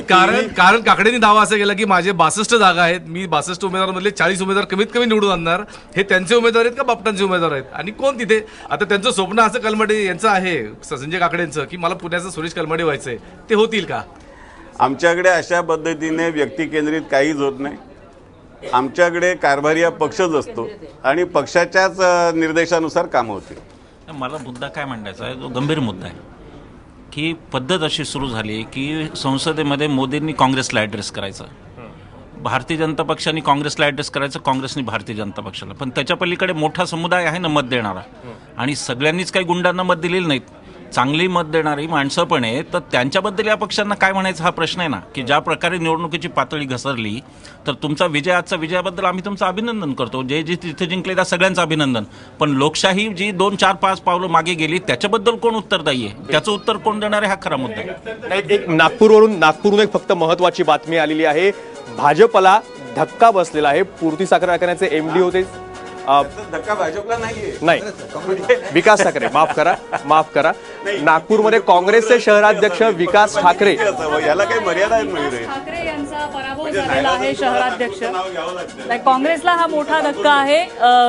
कारण काकडेंनी दावा असा केला की माझे 62 जागा आहेत, मी 62 उमेदवारांमधले 40 उमेदवार कमीत कमी निवडून आणणार. हे त्यांचे उमेदवार आहेत का बापटांचे उमेदवार आहेत? आणि कोण तिथे? आता त्यांचं स्वप्न असं कलमाडे यांचं आहे, संजय काकडेंचं, की मला पुण्याचं सुरेश कलमाडे व्हायचंय, ते होतील का? आमच्याकडे अशा पद्धतीने व्यक्ती केंद्रित काहीच होत नाही. आमच्याकडे कारभारी हा पक्षच असतो आणि पक्षाच्याच निर्देशानुसार कामं होतील. मला मुद्दा काय मांडायचा आहे, जो गंभीर मुद्दा आहे की पद्धत अशी सुरू झाली की संसदेमध्ये मोदींनी काँग्रेसला ॲड्रेस करायचा, भारतीय जनता पक्षाने काँग्रेसला ॲड्रेस करायचं, काँग्रेसने भारतीय जनता पक्षाला. पण त्याच्या पलीकडे मोठा समुदाय आहे ना मत देणारा, आणि सगळ्यांनीच काही गुंडांना मत दिलेलं नाहीत, चांगली मत देणारी माणसं पण आहे. तर त्यांच्याबद्दल या पक्षांना काय म्हणायचं हा प्रश्न आहे ना, की ज्या प्रकारे निवडणुकीची पातळी घसरली, तर तुमचा विजय, आजचा विजयाबद्दल आम्ही तुमचं अभिनंदन करतो, जे जे तिथे जिंकले त्या सगळ्यांचं अभिनंदन. पण लोकशाही जी 2, 4, 5 पावलं मागे गेली, त्याच्याबद्दल कोण उत्तरदायी आहे, त्याचं उत्तर कोण देणार आहे, हा खरा मुद्दा आहे. एक नागपूरवरून एक फक्त महत्वाची बातमी आलेली आहे. भाजपला धक्का बसलेला आहे. पूर्ती साखर कारखान्याचे एमडी होते, धक्का भाजपला नाहीये, नाही विकास ठाकरे, माफ करा. नागपूरमध्ये काँग्रेसचे शहराध्यक्ष विकास ठाकरे, याला काही मर्यादा आहेत? ठाकरे यांचा पराभव झालेला आहे शहराध्यक्ष. काँग्रेसला हा मोठा धक्का आहे.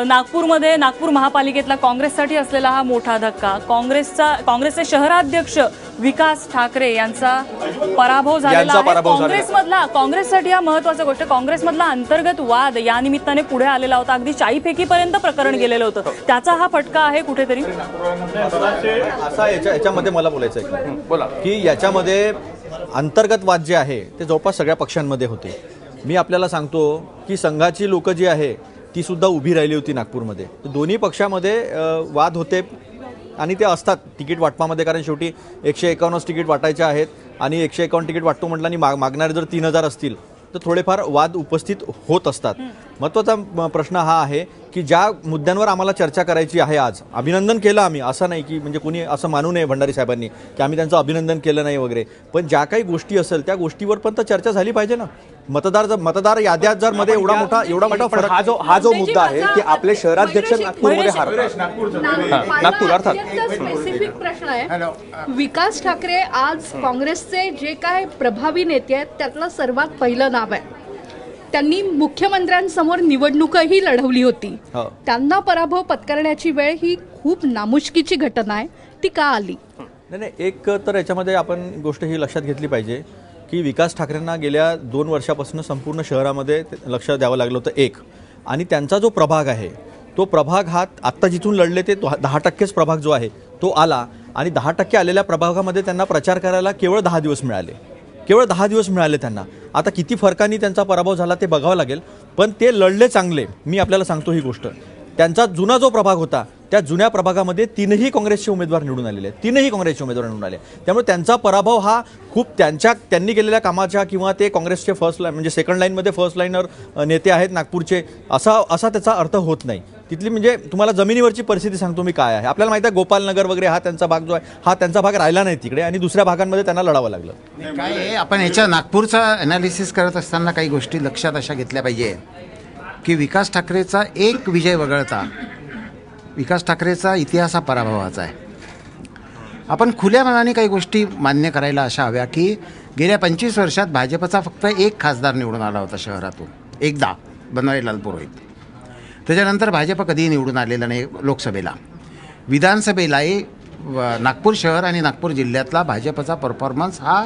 नागपूरमध्ये, नागपूर महापालिकेतला काँग्रेससाठी असलेला हा मोठा धक्का. काँग्रेसचे शहराध्यक्ष विकास ठाकरे यांचा पराभव झालेला आहे. काँग्रेससाठी हा महत्वाची गोष्ट. काँग्रेसमधला अंतर्गत वाद या निमित्ताने पुढे आलेला होता, अगदी चाईफेकीपर्यंत प्रकरण गेलेलं होतं, त्याचा हा फटका आहे कुठेतरी. असा याच्यामध्ये मला बोलायचं आहे, बोला, की याच्यामध्ये अंतर्गत वाद जे आहे ते जवळपास सगळ्या पक्षांमध्ये होते. मी आपल्याला सांगतो की संघाची लोक जी आहे ती सुद्धा उभी राहिली होती नागपूरमध्ये. दोन्ही पक्षामध्ये वाद होते आणि ते असतात तिकीट वाटपामध्ये, कारण शेवटी 151 तिकीट वाटायचे आहेत आणि 151 तिकीट वाटतो म्हटलं आणि मागणारे जर 3000 असतील तर थोडेफार वाद उपस्थित होत असतात. महत्त्वाचा प्रश्न हा आहे की ज्या मुद्द्यांवर आम्हाला चर्चा करायची आहे आज, अभिनंदन केलं आम्ही, असं नाही की म्हणजे कोणी असं मानू नये भंडारी साहेबांनी की आम्ही त्यांचं अभिनंदन केलं नाही वगैरे, पण ज्या काही गोष्टी असेल त्या गोष्टीवर पण तर चर्चा झाली पाहिजे ना. मतदार याद्यात जर मध्ये एवढा मोठा फरक, हा जो मुद्दा आहे की आपले शहराध्यक्ष नागपूरमध्ये नागपूर अर्थात स्पेसिफिक प्रश्न आहे. विकास ठाकरे आज काँग्रेसचे जे काय प्रभावी नेते आहेत त्यातलं सर्वात पहिलं नाव आहे. त्यांनी मुख्यमंत्र्यांसमोर निवडणूकही लढवली होती. त्यांना पराभव पत्करण्याची वेळ ही खूप नामुष्कीची घटना आहे. ती का आली? नाही, एक तर याच्यामध्ये आपण गोष्ट ही लक्षात घेतली पाहिजे की विकास ठाकरेंना गेल्या 2 वर्षापासून संपूर्ण शहरामध्ये लक्ष द्यावं लागलं होतं एक, आणि त्यांचा जो प्रभाग आहे तो प्रभाग हा आत्ता जिथून लढले ते 10%च प्रभाग जो आहे तो आला, आणि 10% आलेल्या प्रभागामध्ये त्यांना प्रचार करायला केवळ 10 दिवस मिळाले त्यांना. आता किती फरकांनी त्यांचा पराभव झाला ते बघावं लागेल, पण ते लढले चांगले. मी आपल्याला सांगतो ही गोष्ट, त्यांचा जुना जो प्रभाग होता त्या जुन्या प्रभागामध्ये 3ही काँग्रेसचे उमेदवार निवडून आलेले आहेत, 3ही काँग्रेसचे उमेदवार निवडून आले. त्यामुळे त्यांचा पराभव हा खूप त्यांनी केलेल्या कामाच्या, किंवा ते काँग्रेसचे फर्स्ट लाईन म्हणजे सेकंड लाईनमध्ये फर्स्ट लाईनर नेते आहेत नागपूरचे, असा त्याचा अर्थ होत नाही. तिथली म्हणजे तुम्हाला जमिनीवरची परिस्थिती सांगतो मी काय आहे. आपल्याला माहिती आहे गोपालनगर वगैरे हा त्यांचा भाग जो आहे हा त्यांचा भाग राहिला नाही तिकडे, आणि दुसऱ्या भागांमध्ये त्यांना लढावं लागलं. काय आहे, आपण याच्या नागपूरचा अनालिसिस करत असताना काही गोष्टी लक्षात अशा घेतल्या पाहिजे की विकास ठाकरेचा एक विजय वगळता विकास ठाकरेचा इतिहास हा पराभवाचा आहे. आपण खुल्या मनाने काही गोष्टी मान्य करायला अशा हव्या की गेल्या 25 वर्षात भाजपचा फक्त एक खासदार निवडून आला होता शहरातून, एकदा, बनवारीलाल पुरोहित. त्याच्यानंतर भाजप कधीही निवडून आलेला नाही लोकसभेला. विधानसभेलाही नागपूर शहर आणि नागपूर जिल्ह्यातला भाजपचा परफॉर्मन्स हा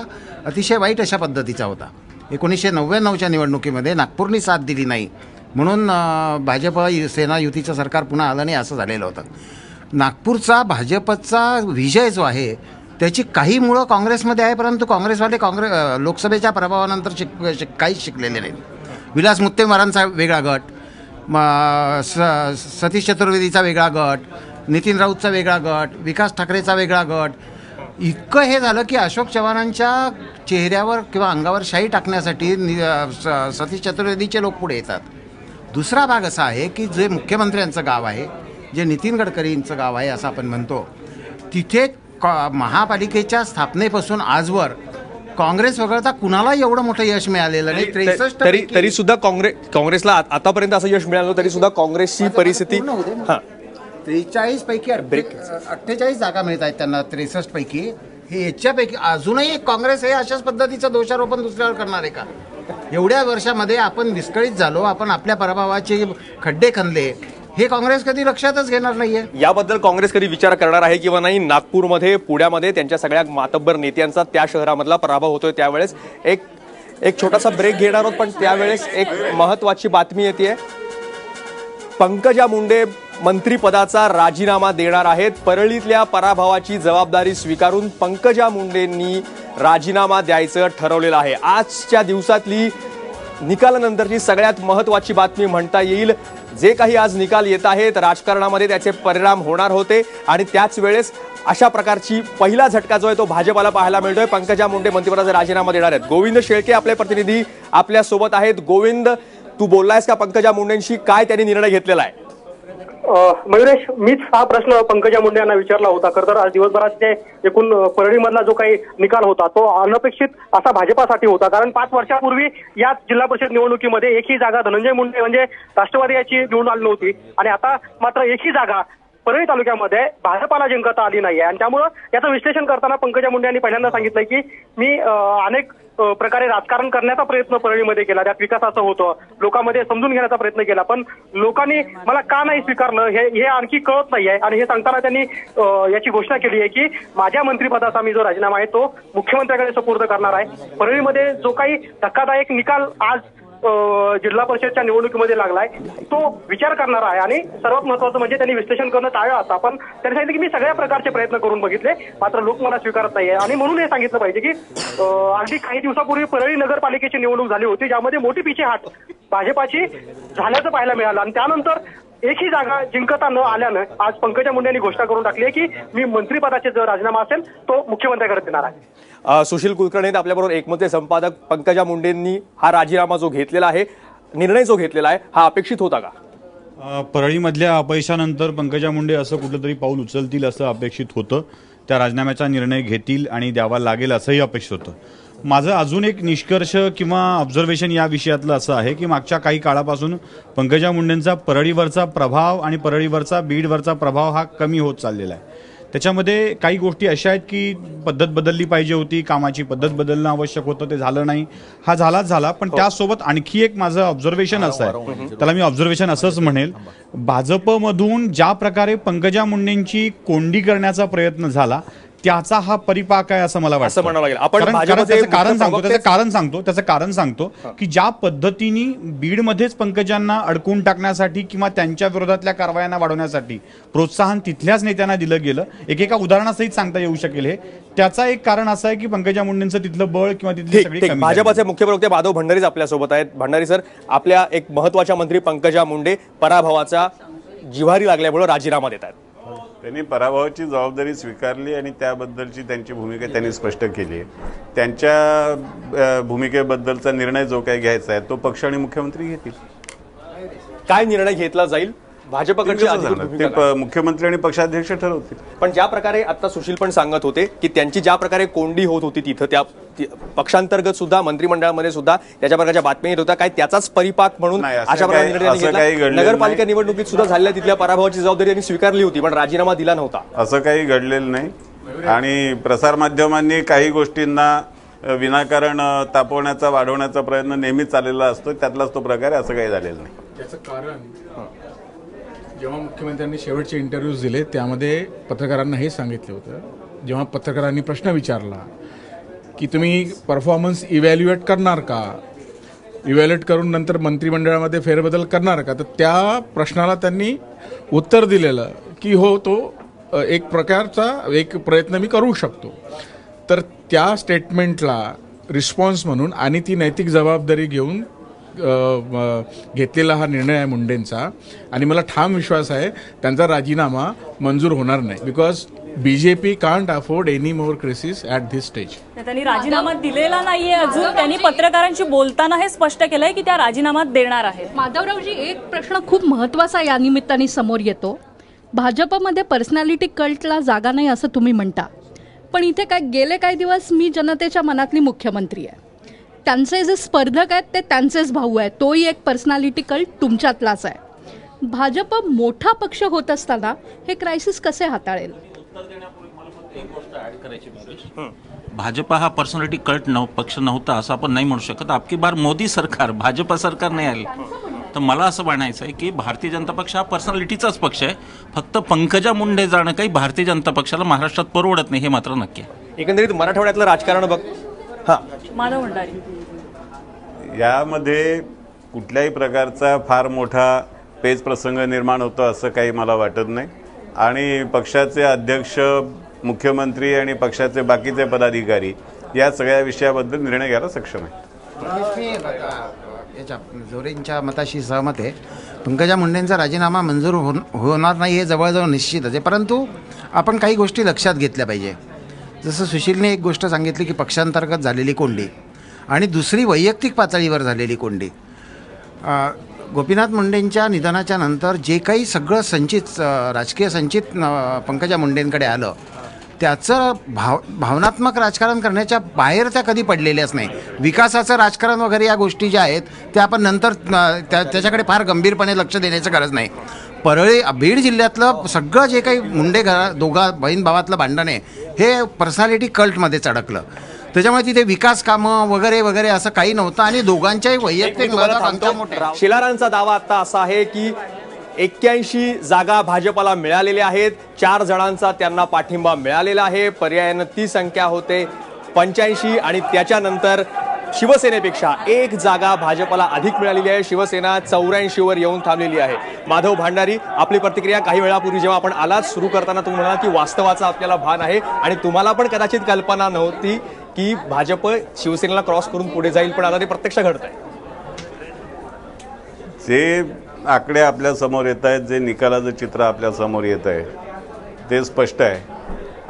अतिशय वाईट अशा पद्धतीचा होता. 1999च्या निवडणुकीमध्ये नागपूरनी साथ दिली नाही म्हणून भाजप सेना युतीचं सरकार पुन्हा आलं नाही असं झालेलं होतं. नागपूरचा भाजपचा विजय जो आहे त्याची काही मुळं काँग्रेसमध्ये आहे, परंतु काँग्रेसवाले लोकसभेच्या प्रभावानंतर काहीच शिकलेले नाहीत. विलास मुत्तेमवारांचा वेगळा गट, सतीश चतुर्वेदीचा वेगळा गट, नितीन राऊतचा वेगळा गट, विकास ठाकरेचा वेगळा गट. इतकं हे झालं की अशोक चव्हाणांच्या चेहऱ्यावर किंवा अंगावर शाई टाकण्यासाठी सतीश चतुर्वेदीचे लोक पुढे येतात. दुसरा भाग असा आहे की जे मुख्यमंत्र्यांचं गाव आहे, जे नितीन गडकरींचं गाव आहे असं आपण म्हणतो, तिथे महापालिकेच्या स्थापनेपासून आजवर काँग्रेस वगळता कुणाला एवढं मोठं यश मिळालेलं नाही. 63 तरी सुद्धा काँग्रेसला आतापर्यंत असं यश मिळालं तरी सुद्धा काँग्रेसची परिस्थिती 43 पैकी 48 जागा मिळत आहेत त्यांना 63 पैकी. हे याच्यापैकी अजूनही काँग्रेस हे अशाच पद्धतीचं दोषारोपण दुसऱ्यावर करणार आहे का? एवढ्या वर्षामध्ये आपण विस्कळीत झालो, आपण आपल्या पराभवाचे खड्डे खणले, हे काँग्रेस कधी लक्षातच घेणार नाहीये. याबद्दल काँग्रेस कधी विचार करणार आहे किंवा नाही? नागपूरमध्ये, पुण्यामध्ये त्यांच्या सगळ्या मातब्बर नेत्यांचा त्या शहरामधला पराभव होतोय. त्यावेळेस एक छोटासा ब्रेक घेणार आहोत, पण त्यावेळेस एक महत्वाची बातमी येते. पंकजा मुंडे मंत्रिपदाचा राजीनामा देणार आहेत. परळीतल्या पराभवाची जबाबदारी स्वीकारून पंकजा मुंडेंनी राजीनामा द्यायचं ठरवलेलं आहे. आजच्या दिवसातली निकालानंतरची सगळ्यात महत्वाची बातमी म्हणता येईल. जे काही आज निकाल येत आहेत राजकारणामध्ये त्याचे परिणाम होणार होते आणि त्याच वेळेस अशा प्रकारची पहिला झटका जो आहे तो भाजपाला पाहायला मिळतोय. पंकजा मुंडे मंत्रिपदाचा राजीनामा देणार आहेत. गोविंद शेळके आपले प्रतिनिधी आपल्या सोबत आहेत. गोविंद, तू बोललायस का पंकजा मुंडेंशी? काय त्यांनी निर्णय घेतलेला आहे? मयुरेश, मीच हा प्रश्न पंकजा मुंडे यांना विचारला होता. खरं तर आज दिवसभरात जे एकूण परळीमधला जो काही निकाल होता तो अनपेक्षित असा भाजपासाठी होता. कारण 5 वर्षापूर्वी याच जिल्हा परिषद निवडणुकीमध्ये एकही जागा धनंजय मुंडे म्हणजे राष्ट्रवादी याची निवडून आली नव्हती आणि आता मात्र एकही जागा परळी तालुक्यामध्ये भाजपाला जिंकता आली नाहीये. आणि त्यामुळं याचं विश्लेषण करताना पंकजा मुंडे यांनी पहिल्यांदा सांगितलंय की मी अनेक प्रकारे राजकारण करण्याचा प्रयत्न परळीमध्ये केला, त्यात विकासाचं होतं, लोकांमध्ये समजून घेण्याचा प्रयत्न केला, पण लोकांनी मला का नाही स्वीकारलं हे आणखी कळत नाहीये. आणि हे सांगताना त्यांनी याची घोषणा केली आहे की माझ्या मंत्रिपदाचा मी जो राजीनामा आहे तो मुख्यमंत्र्यांकडे सुपूर्द करणार आहे. परळीमध्ये जो काही धक्कादायक निकाल आज जिल्हा परिषदच्या निवडणुकीमध्ये लागलाय तो विचार करणार आहे. आणि सर्वात महत्वाचं म्हणजे त्यांनी विश्लेषण करणं टाळलं असतं, पण त्यांनी सांगितलं की मी सगळ्या प्रकारचे प्रयत्न करून बघितले, मात्र लोक मला स्वीकारत नाहीये. आणि म्हणून हे सांगितलं पाहिजे की अगदी काही दिवसापूर्वी परळी नगरपालिकेची निवडणूक झाली होती ज्यामध्ये मोठी पिछेहाट भाजपाची झाल्याचं पाहायला मिळालं आणि त्यानंतर एकही जागा जिंकता न आल्यानं आज पंकजा मुंडे यांनी घोषणा करून टाकली आहे की मी मंत्रिपदाचे जो राजीनामा असेल तो मुख्यमंत्र्यांकडे देणार आहे. सुशील कुलकर्णी आपल्याबरोबर एकमतचे संपादक. पंकजा मुंडेंनी हा राजीनामा जो घेतलेला आहे, निर्णय जो घेतलेला आहे, हा अपेक्षित होता का? परळीमधल्या अपयशानंतर पंकजा मुंडे असं कुठलं तरी पाऊल उचलतील असं अपेक्षित होतं. त्या राजीनाम्याचा निर्णय घेतील आणि द्यावा लागेल असंही अपेक्षित होतं. माझं अजून एक निष्कर्ष किंवा ऑब्झर्वेशन या विषयातलं असं आहे की मागच्या काही काळापासून पंकजा मुंडेंचा परळीवरचा प्रभाव आणि परळीवरचा बीडवरचा प्रभाव हा कमी होत चाललेला आहे. त्याच्यामध्ये काही गोष्टी अशा आहेत की पद्धत बदलली पाहिजे होती, कामाची पद्धत बदलणं आवश्यक होतं, ते झालं नाही. हा झाला पण त्यासोबत आणखी एक माझं ऑब्झर्वेशन असं आहे, त्याला मी ऑब्झर्वेशन असंच म्हणेल, भाजपमधून ज्या प्रकारे पंकजा मुंडेंची कोंडी करण्याचा प्रयत्न झाला त्याचा हा परिपाक आहे असं मला वाटतं. म्हणावं लागेल. आपण त्याचं कारण सांगतो की ज्या पद्धतीने बीडमध्येच पंकजांना अडकून टाकण्यासाठी किंवा त्यांच्या विरोधातल्या कारवायांना वाढवण्यासाठी प्रोत्साहन तिथल्याच नेत्यांना दिलं गेलं, एकेका उदाहरणासहित सांगता येऊ शकेल. हे त्याचा एक कारण असं आहे की पंकजा मुंडेंचं तिथलं बळ किंवा तिथली सगळी. भाजपाचे मुख्य प्रवक्ते माधव भंडारीच आपल्यासोबत आहेत. भंडारी सर, आपल्या एक महत्वाच्या मंत्री पंकजा मुंडे पराभवाचा जिव्हारी लागल्यामुळे राजीनामा देत आहेत. त्यांनी पराभवाची जबाबदारी स्वीकारली आणि त्याबद्दलची त्यांची भूमिका त्यांनी स्पष्ट केली. त्यांच्या भूमिकेबद्दलचा निर्णय जो काही घ्यायचा आहे तो पक्ष आणि मुख्यमंत्री घेतील. काय निर्णय घेतला जाईल भाजपकडचे ते मुख्यमंत्री आणि पक्षाध्यक्ष ठरवतील. पण ज्या प्रकारे आता सुशील पण सांगत होते की त्यांची ज्या प्रकारे कोंडी होत होती तिथं त्या पक्षांतर्गत सुद्धा मंत्रिमंडळामध्ये सुद्धा त्याच्या प्रकारच्या बातम्या येत होत्या, काय त्याचाच परिपाक म्हणून अशा प्रकारे नगरपालिका निवडणुकीत सुद्धा झालेल्या तिथल्या पराभवाची जबाबदारी त्यांनी स्वीकारली होती पण राजीनामा दिला नव्हता. असं काही घडलेलं नाही आणि प्रसारमाध्यमांनी काही गोष्टींना विनाकारण तापवण्याचा वाढवण्याचा प्रयत्न नेहमीच चाललेला असतो, त्यातलाच तो प्रकार आहे. असं काही झालेलं नाही. त्याचं कारण जेव्हा मुख्यमंत्र्यांनी शेवटचे इंटरव्ह्यूज दिले त्यामध्ये पत्रकारांना हे सांगितलं होतं, जेव्हा पत्रकारांनी प्रश्न विचारला की तुम्ही परफॉर्मन्स इव्हॅल्युएट करणार का, इव्हॅल्युएट करून नंतर मंत्रिमंडळामध्ये फेरबदल करणार का, तर त्या प्रश्नाला त्यांनी उत्तर दिलेलं की हो, तो एक प्रकारचा एक प्रयत्न मी करू शकतो. तर त्या स्टेटमेंटला रिस्पॉन्स म्हणून आणि ती नैतिक जबाबदारी घेऊन घेतलेला हा निर्णय आहे मुंडेंचा आणि मला ठाम विश्वास आहे त्यांचा राजीनामा मंजूर होणार नाही. Because BJP can't afford any more crisis at this stage. त्यांनी राजीनामा दिलेला नाहीये अजून. त्यांनी पत्रकारांशी बोलताना हे स्पष्ट केलंय की त्या राजीनामा देणार आहेत. माधवरावजी, एक प्रश्न खूप महत्वाचा या निमित्ताने समोर येतो. भाजपमध्ये पर्सनॅलिटी कल्टला जागा नाही असं तुम्ही म्हणता, पण इथे गेले काही दिवस मी जनतेच्या मनातली मुख्यमंत्री आहे, त्यांचे जे स्पर्धक आहेत ते त्यांचेच भाऊ आहेत, तोही एक पर्सनॅलिटी कल्ट तुमच्यातलाच आहे. भाजप मोठा पक्ष होत असताना हे क्रायसिस कसे हाताळेल? भाजपा हा पर्सनॅलिटी कल्ट पक्ष नव्हता असं आपण नाही म्हणू शकत. अबकी बार मोदी सरकार, भाजपा सरकार नाही आले. तर मला असं म्हणायचं आहे की भारतीय जनता पक्ष हा पर्सनॅलिटीचाच पक्ष आहे. फक्त पंकजा मुंडे जाणं काही भारतीय जनता पक्षाला महाराष्ट्रात परवडत नाही, हे मात्र नक्की आहे. एकंदरीत मराठवाड्यातलं राजकारण बघ. हा, माधव भंडारी, यामध्ये कुठल्याही प्रकारचा फार मोठा पेच प्रसंग निर्माण होतो असं काही मला वाटत नाही. आणि पक्षाचे अध्यक्ष, मुख्यमंत्री आणि पक्षाचे बाकीचे पदाधिकारी या सगळ्या विषयाबद्दल निर्णय घ्यायला सक्षम आहे. याच्या जोरेंच्या मताशी सहमत आहे. पंकजा मुंडेंचा राजीनामा मंजूर होणार नाही हे जवळजवळ निश्चितच आहे. परंतु आपण काही गोष्टी लक्षात घेतल्या पाहिजे. जसं सुशीलने एक गोष्ट सांगितली की पक्षांतर्गत झालेली कोंडी आणि दुसरी वैयक्तिक पातळीवर झालेली कोंडी. गोपीनाथ मुंडेंच्या निधनाच्या नंतर जे काही सगळं संचित राजकीय संचित पंकजा मुंडेंकडे आलं त्याचं भावनात्मक राजकारण करण्याच्या बाहेर त्या कधी पडलेल्याच नाही. विकासाचं राजकारण वगैरे या गोष्टी ज्या आहेत त्या आपण नंतर त्याच्याकडे फार गंभीरपणे लक्ष देण्याची गरज नाही. परळी बीड जिल्ह्यातलं सगळं जे काही मुंडे दोघा बहीण भावातलं भांडण आहे हे पर्सनॅलिटी कल्टमध्ये चढकलं. त्याच्यामुळे तिथे विकास कामं वगैरे वगैरे असं काही नव्हतं आणि दोघांच्याही वैयक्तिक शिलारांचा दावा आता असा आहे की 81 जागा भाजपला मिळालेल्या आहेत. 4 जणांचा त्यांना पाठिंबा मिळालेला आहे. पर्यायानं ती संख्या होते 85 आणि त्याच्यानंतर शिवसेनेपेक्षा 1 जागा भाजपला अधिक मिळालेली आहे. शिवसेना 84 वर येऊन थांबलेली आहे. माधव भांडारी, आपली प्रतिक्रिया. काही वेळापूर्वी जेव्हा आपण आलात सुरू करताना तुम्ही म्हणाला की वास्तवाचा आपल्याला भान आहे आणि तुम्हाला पण कदाचित कल्पना नव्हती की भाजप शिवसेनेला क्रॉस करून पुढे जाईल, पण आता ते प्रत्यक्ष घडत आहे. जे आकडे आपल्या समोर येत आहेत, जे निकालाचं चित्र आपल्या समोर येत आहे ते स्पष्ट आहे.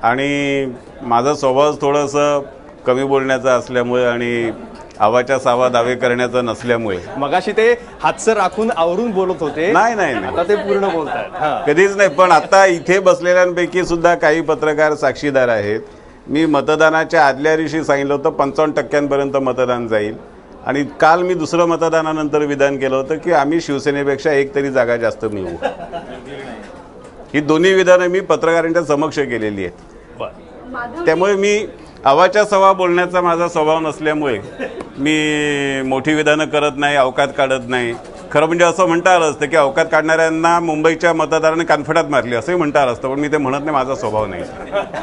आणि माझा स्वभाव थोडंसं कमी बोलण्याचा असल्यामुळे आणि आवाच्या सावा दावे करण्याचा नसल्यामुळे मगाशी ते हातचं राखून आवरून बोलत होते. नाही आता ते पूर्ण बोलतात. कधीच नाही. पण आता इथे बसलेल्यांपैकी सुद्धा काही पत्रकार साक्षीदार आहेत. मी मतदानाच्या आदल्या दिवशी सांगितलं होतं 55% मतदान जाईल आणि काल मी दुसरं मतदानानंतर विधान केलं होतं की आम्ही शिवसेनेपेक्षा 1 तरी जागा जास्त मिळवू. ही दोन्ही विधानं मी पत्रकारांच्या समक्ष केलेली आहेत. त्यामुळे मी आवाच्या सवा बोलण्याचा माझा स्वभाव नसल्यामुळे मी मोठी विधानं करत नाही, अवकात काढत नाही. खरं म्हणजे असं म्हणता आलं असतं की अवकात काढणाऱ्यांना मुंबईच्या मतदारांनी कानफटात मारली असंही म्हणता आलं असतं, पण मी ते म्हणत नाही. माझा स्वभाव नाही.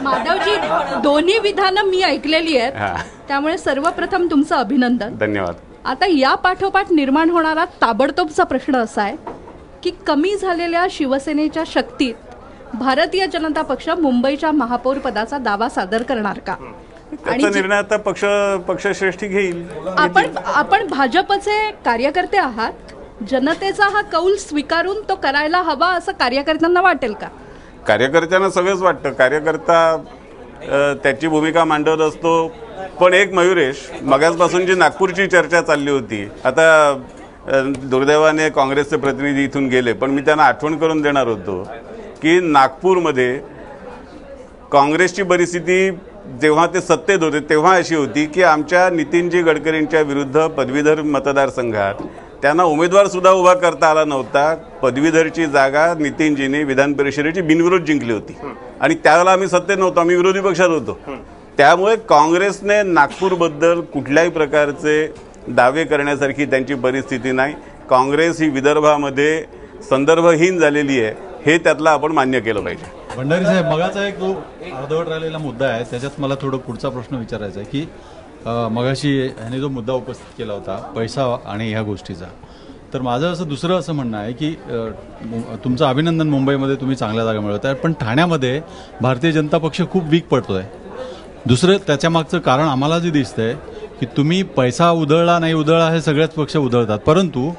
माधवजी, दोन्ही विधानं मी ऐकलेली आहेत, त्यामुळे सर्वप्रथम तुमचं अभिनंदन. धन्यवाद. आता या पाठोपाठ निर्माण होणारा ताबडतोबचा प्रश्न असा आहे की कमी झालेल्या शिवसेनेच्या शक्तीत भारतीय जनता पक्ष मुंबईच्या महापौर पदाचा दावा सादर करणार का? त्याचा निर्णय आता पक्षश्रेष्ठी घेईल. आपण भाजपचे कार्यकर्ते आहात. जनतेचा हा कौल स्वीकारून तो करायला हवा असं कार्यकर्त्यांना वाटेल का? कार्यकर्त्यांना सगळंच वाटतं. कार्यकर्ता त्याची भूमिका मांडत असतो. पण एक मयुरेश, मगासपासून जी नागपूरची चर्चा चालली होती, आता दुर्दैवाने काँग्रेसचे प्रतिनिधी इथून गेले, पण मी त्यांना आठवण करून देणार होतो की नागपूरमध्ये काँग्रेसची परिस्थिती जेव्हा ते सत्तेत होते तेव्हा अशी होती की आमच्या नितीनजी गडकरींच्या विरुद्ध पदवीधर मतदारसंघात त्यांना उमेदवार सुद्धा उभा करता आला नव्हता. पदवीधरची जागा नितीनजींनी विधान परिषदेची बिनविरोध जिंकली होती आणि त्यावेळेला आम्ही सत्तेत नव्हतो, आम्ही विरोधी पक्षात होतो. त्यामुळे काँग्रेसने नागपूरबद्दल कुठल्याही प्रकारचे दावे करण्यासारखी त्यांची परिस्थिती नाही. काँग्रेस ही विदर्भामध्ये संदर्भहीन झालेली आहे, हे त्यातला आपण मान्य केलं पाहिजे. भंडारी साहेब, मगाचा एक जो अर्धवट राहिलेला मुद्दा आहे त्याच्यात मला थोडं पुढचा प्रश्न विचारायचा आहे की मगाशी ह्याने जो मुद्दा उपस्थित केला होता पैसा आणि ह्या गोष्टीचा, तर माझं असं दुसरं असं म्हणणं आहे की तुमचं अभिनंदन, मुंबईमध्ये तुम्ही चांगल्या जागा मिळवत आहे, पण ठाण्यामध्ये भारतीय जनता पक्ष खूप वीक पडतो आहे. दुसरं त्याच्या मागचं कारण आम्हाला जे दिसतंय की तुम्ही पैसा उधळला नाही उधळला हे सगळ्याच पक्ष उधळतात, परंतु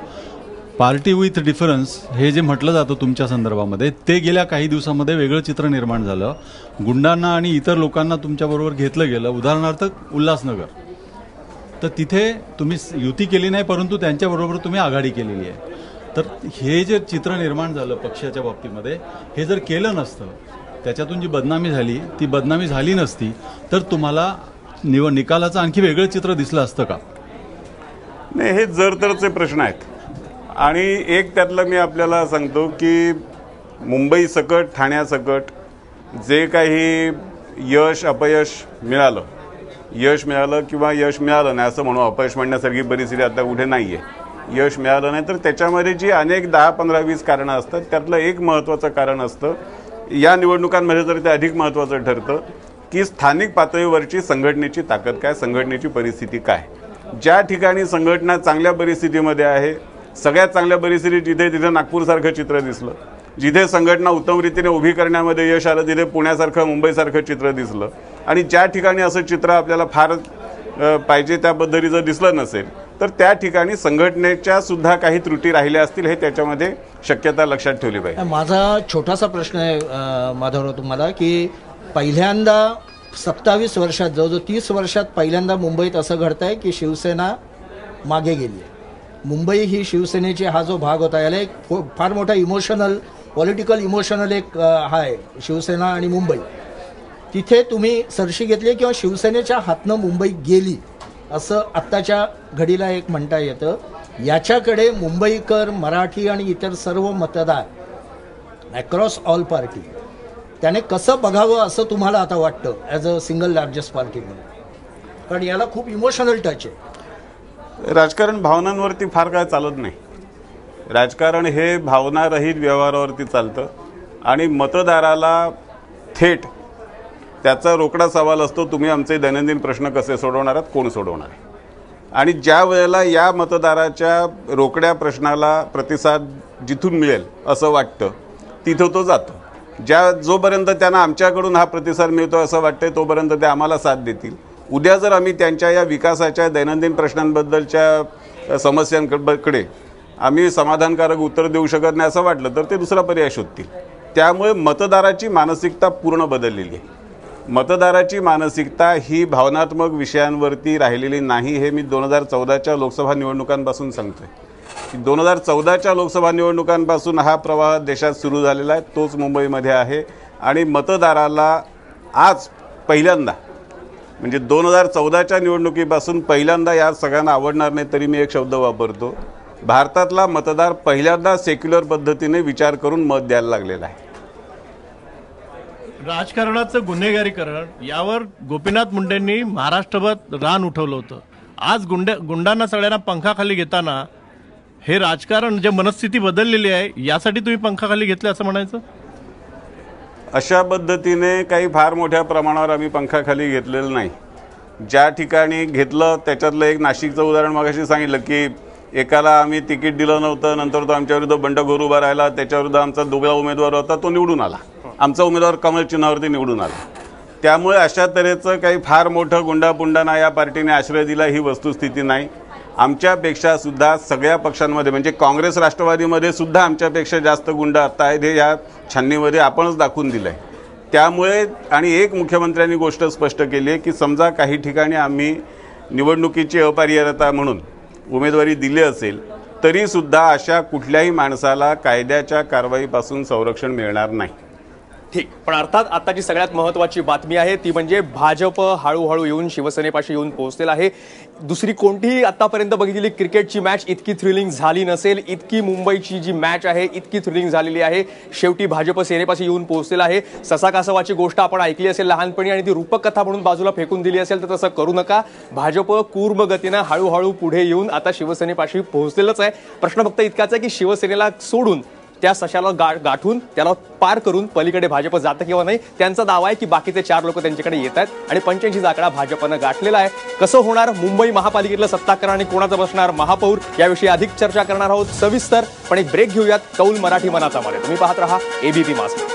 पार्टी विथ डिफरन्स हे जे म्हटलं जातं तुमच्या संदर्भामध्ये ते गेल्या काही दिवसामध्ये वेगळं चित्र निर्माण झालं. गुंडांना आणि इतर लोकांना तुमच्याबरोबर घेतलं गेलं. उदाहरणार्थ उल्हासनगर, तर तिथे तुम्ही युती केली नाही परंतु त्यांच्याबरोबर तुम्ही आघाडी केलेली आहे. तर हे जे चित्र निर्माण झालं पक्षाच्या बाबतीमध्ये, हे जर केलं नसतं, त्याच्यातून जी बदनामी झाली ती बदनामी झाली नसती, तर तुम्हाला निकालाचं आणखी वेगळं चित्र दिसलं असतं का? नाही, हे जर तरचे प्रश्न आहेत. आणि एक त्यातलं मी आपल्याला सांगतो की मुंबई सकट ठाण्यासकट जे काही यश अपयश मिळालं, यश मिळालं किंवा यश मिळालं नाही असं म्हणू, अपयश म्हणण्यासारखी परिस्थिती आता कुठे नाही आहे, यश मिळालं नाही तर त्याच्यामध्ये जी अनेक 10, 15, 20 कारणं असतात त्यातलं एक महत्त्वाचं कारण असतं, या निवडणुकांमध्ये तर ते अधिक महत्त्वाचं ठरतं की स्थानिक पातळीवरची संघटनेची ताकद काय, संघटनेची परिस्थिती काय. ज्या ठिकाणी संघटना चांगल्या परिस्थितीमध्ये आहे, सगळ्यात चांगल्या परिस्थितीत जिथे नागपूरसारखं चित्र दिसलं, जिथे संघटना उत्तम रीतीने उभी करण्यामध्ये यश आलं, तिथे पुण्यासारखं मुंबईसारखं चित्र दिसलं, आणि ज्या ठिकाणी असं चित्र आपल्याला फार पाहिजे त्या पद्धतीचं दिसलं नसेल तर त्या ठिकाणी संघटनेच्या सुद्धा काही त्रुटी राहिल्या असतील, हे त्याच्यामध्ये शक्यता लक्षात ठेवली पाहिजे. माझा छोटासा प्रश्न आहे माधवराव तुम्हाला, की पहिल्यांदा 27 वर्षात, जवळजवळ 30 वर्षात पहिल्यांदा मुंबईत असं घडतंय की शिवसेना मागे गेली. मुंबई ही शिवसेनेची हा जो भाग होता याला एक फार मोठा पॉलिटिकल इमोशनल एक हा आहे शिवसेना आणि मुंबई. तिथे तुम्ही सरशी घेतली किंवा शिवसेनेच्या हातनं मुंबई गेली असं आत्ताच्या घडीला एक म्हणता येतं. याच्याकडे मुंबईकर, मराठी आणि इतर सर्व मतदार अक्रॉस ऑल पार्टी त्याने कसं बघावं असं तुम्हाला आता वाटतं as a single largest party म्हणून, कारण याला खूप इमोशनल टच आहे. राजकारण भावनांवरती फार काय चालत नाही. राजकारण हे भावनारहित व्यवहारावरती चालतं आणि मतदाराला थेट त्याचा रोकडा सवाल असतो, तुम्ही आमचे दैनंदिन प्रश्न कसे सोडवणार आहात, कोण सोडवणार आहे. आणि ज्या वेळेला या मतदाराच्या रोकड्या प्रश्नाला प्रतिसाद जिथून मिळेल असं वाटतं तिथं तो जातो. जोपर्यंत त्यांना आमच्याकडून हा प्रतिसाद मिळतो असं वाटतंय तोपर्यंत ते आम्हाला साथ देतील. उद्या जर आम्ही त्यांच्या या विकासाच्या दैनंदिन प्रश्नांबद्दलच्या समस्यांकडे आम्ही समाधानकारक उत्तर देऊ शकत नाही असं वाटलं तर ते दुसरा पर्याय शोधतील. त्यामुळे मतदाराची मानसिकता पूर्ण बदललेली आहे. मतदाराची मानसिकता ही भावनात्मक विषयांवरती राहिलेली नाही, हे मी 2014च्या लोकसभा निवडणुकांपासून सांगतोय. 2014च्या लोकसभा निवडणुकांपासून हा प्रवाह देशात सुरू झालेला आहे, तोच मुंबईमध्ये आहे. आणि मतदाराला आज पहिल्यांदा म्हणजे 2014च्या निवडणुकीपासून पहिल्यांदा या सगळ्यांना आवडणार नाही तरी मी एक शब्द वापरतो, भारतातला मतदार पहिल्यांदा सेक्युलर पद्धतीने विचार करून मत द्यायला लागलेला आहे. राजकारणाचं गुन्हेगारीकरण यावर गोपीनाथ मुंडेंनी महाराष्ट्रभर रान उठवलं होतं. आज गुंडांना सगळ्यांना पंखाखाली घेताना हे राजकारण जे मनस्थिती बदललेली आहे यासाठी तुम्ही पंखाखाली घेतले असं म्हणायचं? अशा पद्धतीने काही फार मोठ्या प्रमाणावर आम्ही पंखाखाली घेतलेलं नाही. ज्या ठिकाणी घेतलं त्याच्यातलं एक नाशिकचं उदाहरण मगाशी सांगितलं की एकाला आम्ही तिकीट दिलं नव्हतं, नंतर तो आमच्याविरुद्ध बंडखोर उभा राहिला, त्याच्याविरुद्ध आमचा दुबळा उमेदवार होता, तो निवडून आला. आमचा उमेदवार कमल चिन्हावरती निवडून आला. त्यामुळे अशा तऱ्हेचं काही फार मोठं गुंडापुंडांना या पार्टीने आश्रय दिला ही वस्तुस्थिती नाही. आमच्यापेक्षा सुद्धा सगळ्या पक्षांमध्ये म्हणजे काँग्रेस राष्ट्रवादीमध्ये सुद्धा आमच्यापेक्षा जास्त गुंड आता आहेत हे या छाननीमध्ये आपणच दाखवून दिलं आहे. त्यामुळे आणि एक मुख्यमंत्र्यांनी गोष्ट स्पष्ट केली आहे की समजा काही ठिकाणी आम्ही निवडणुकीची अपरिहार्यता म्हणून उमेदवारी दिली असेल तरीसुद्धा अशा कुठल्याही माणसाला कायद्याच्या कारवाईपासून संरक्षण मिळणार नाही. ठीक, पण अर्थात आताची सगळ्यात महत्त्वाची बातमी आहे ती म्हणजे भाजप हळूहळू येऊन शिवसेनेपाशी येऊन पोहोचलेला आहे. दुसरी कोणतीही आतापर्यंत बघितलेली क्रिकेटची मॅच इतकी थ्रिलिंग झाली नसेल, इतकी मुंबईची जी मॅच आहे इतकी थ्रिलिंग झालेली आहे. शेवटी भाजप सेनेपाशी येऊन पोहोचलेला आहे. ससा कासवाची गोष्ट आपण ऐकली असेल लहानपणी आणि ती रूपक कथा म्हणून बाजूला फेकून दिली असेल तर तसं करू नका. भाजप कूर्म गतीनं हळूहळू पुढे येऊन आता शिवसेनेपाशी पोहोचलेलंच आहे. प्रश्न फक्त इतकाच आहे की शिवसेनेला सोडून त्या सशाला गाठून त्याला पार करून पलीकडे भाजप जातं किंवा नाही. त्यांचा दावा आहे की बाकीचे 4 लोक त्यांच्याकडे येत आहेत आणि 85 आकडा भाजपनं गाठलेला आहे. कसं होणार मुंबई महापालिकेतलं सत्ताकरण आणि कोणाचं बसणार महापौर याविषयी अधिक चर्चा करणार आहोत सविस्तर. पण एक ब्रेक घेऊयात. कौल मराठी मनाचा मध्ये तुम्ही पाहत रहा एबीपी माझा.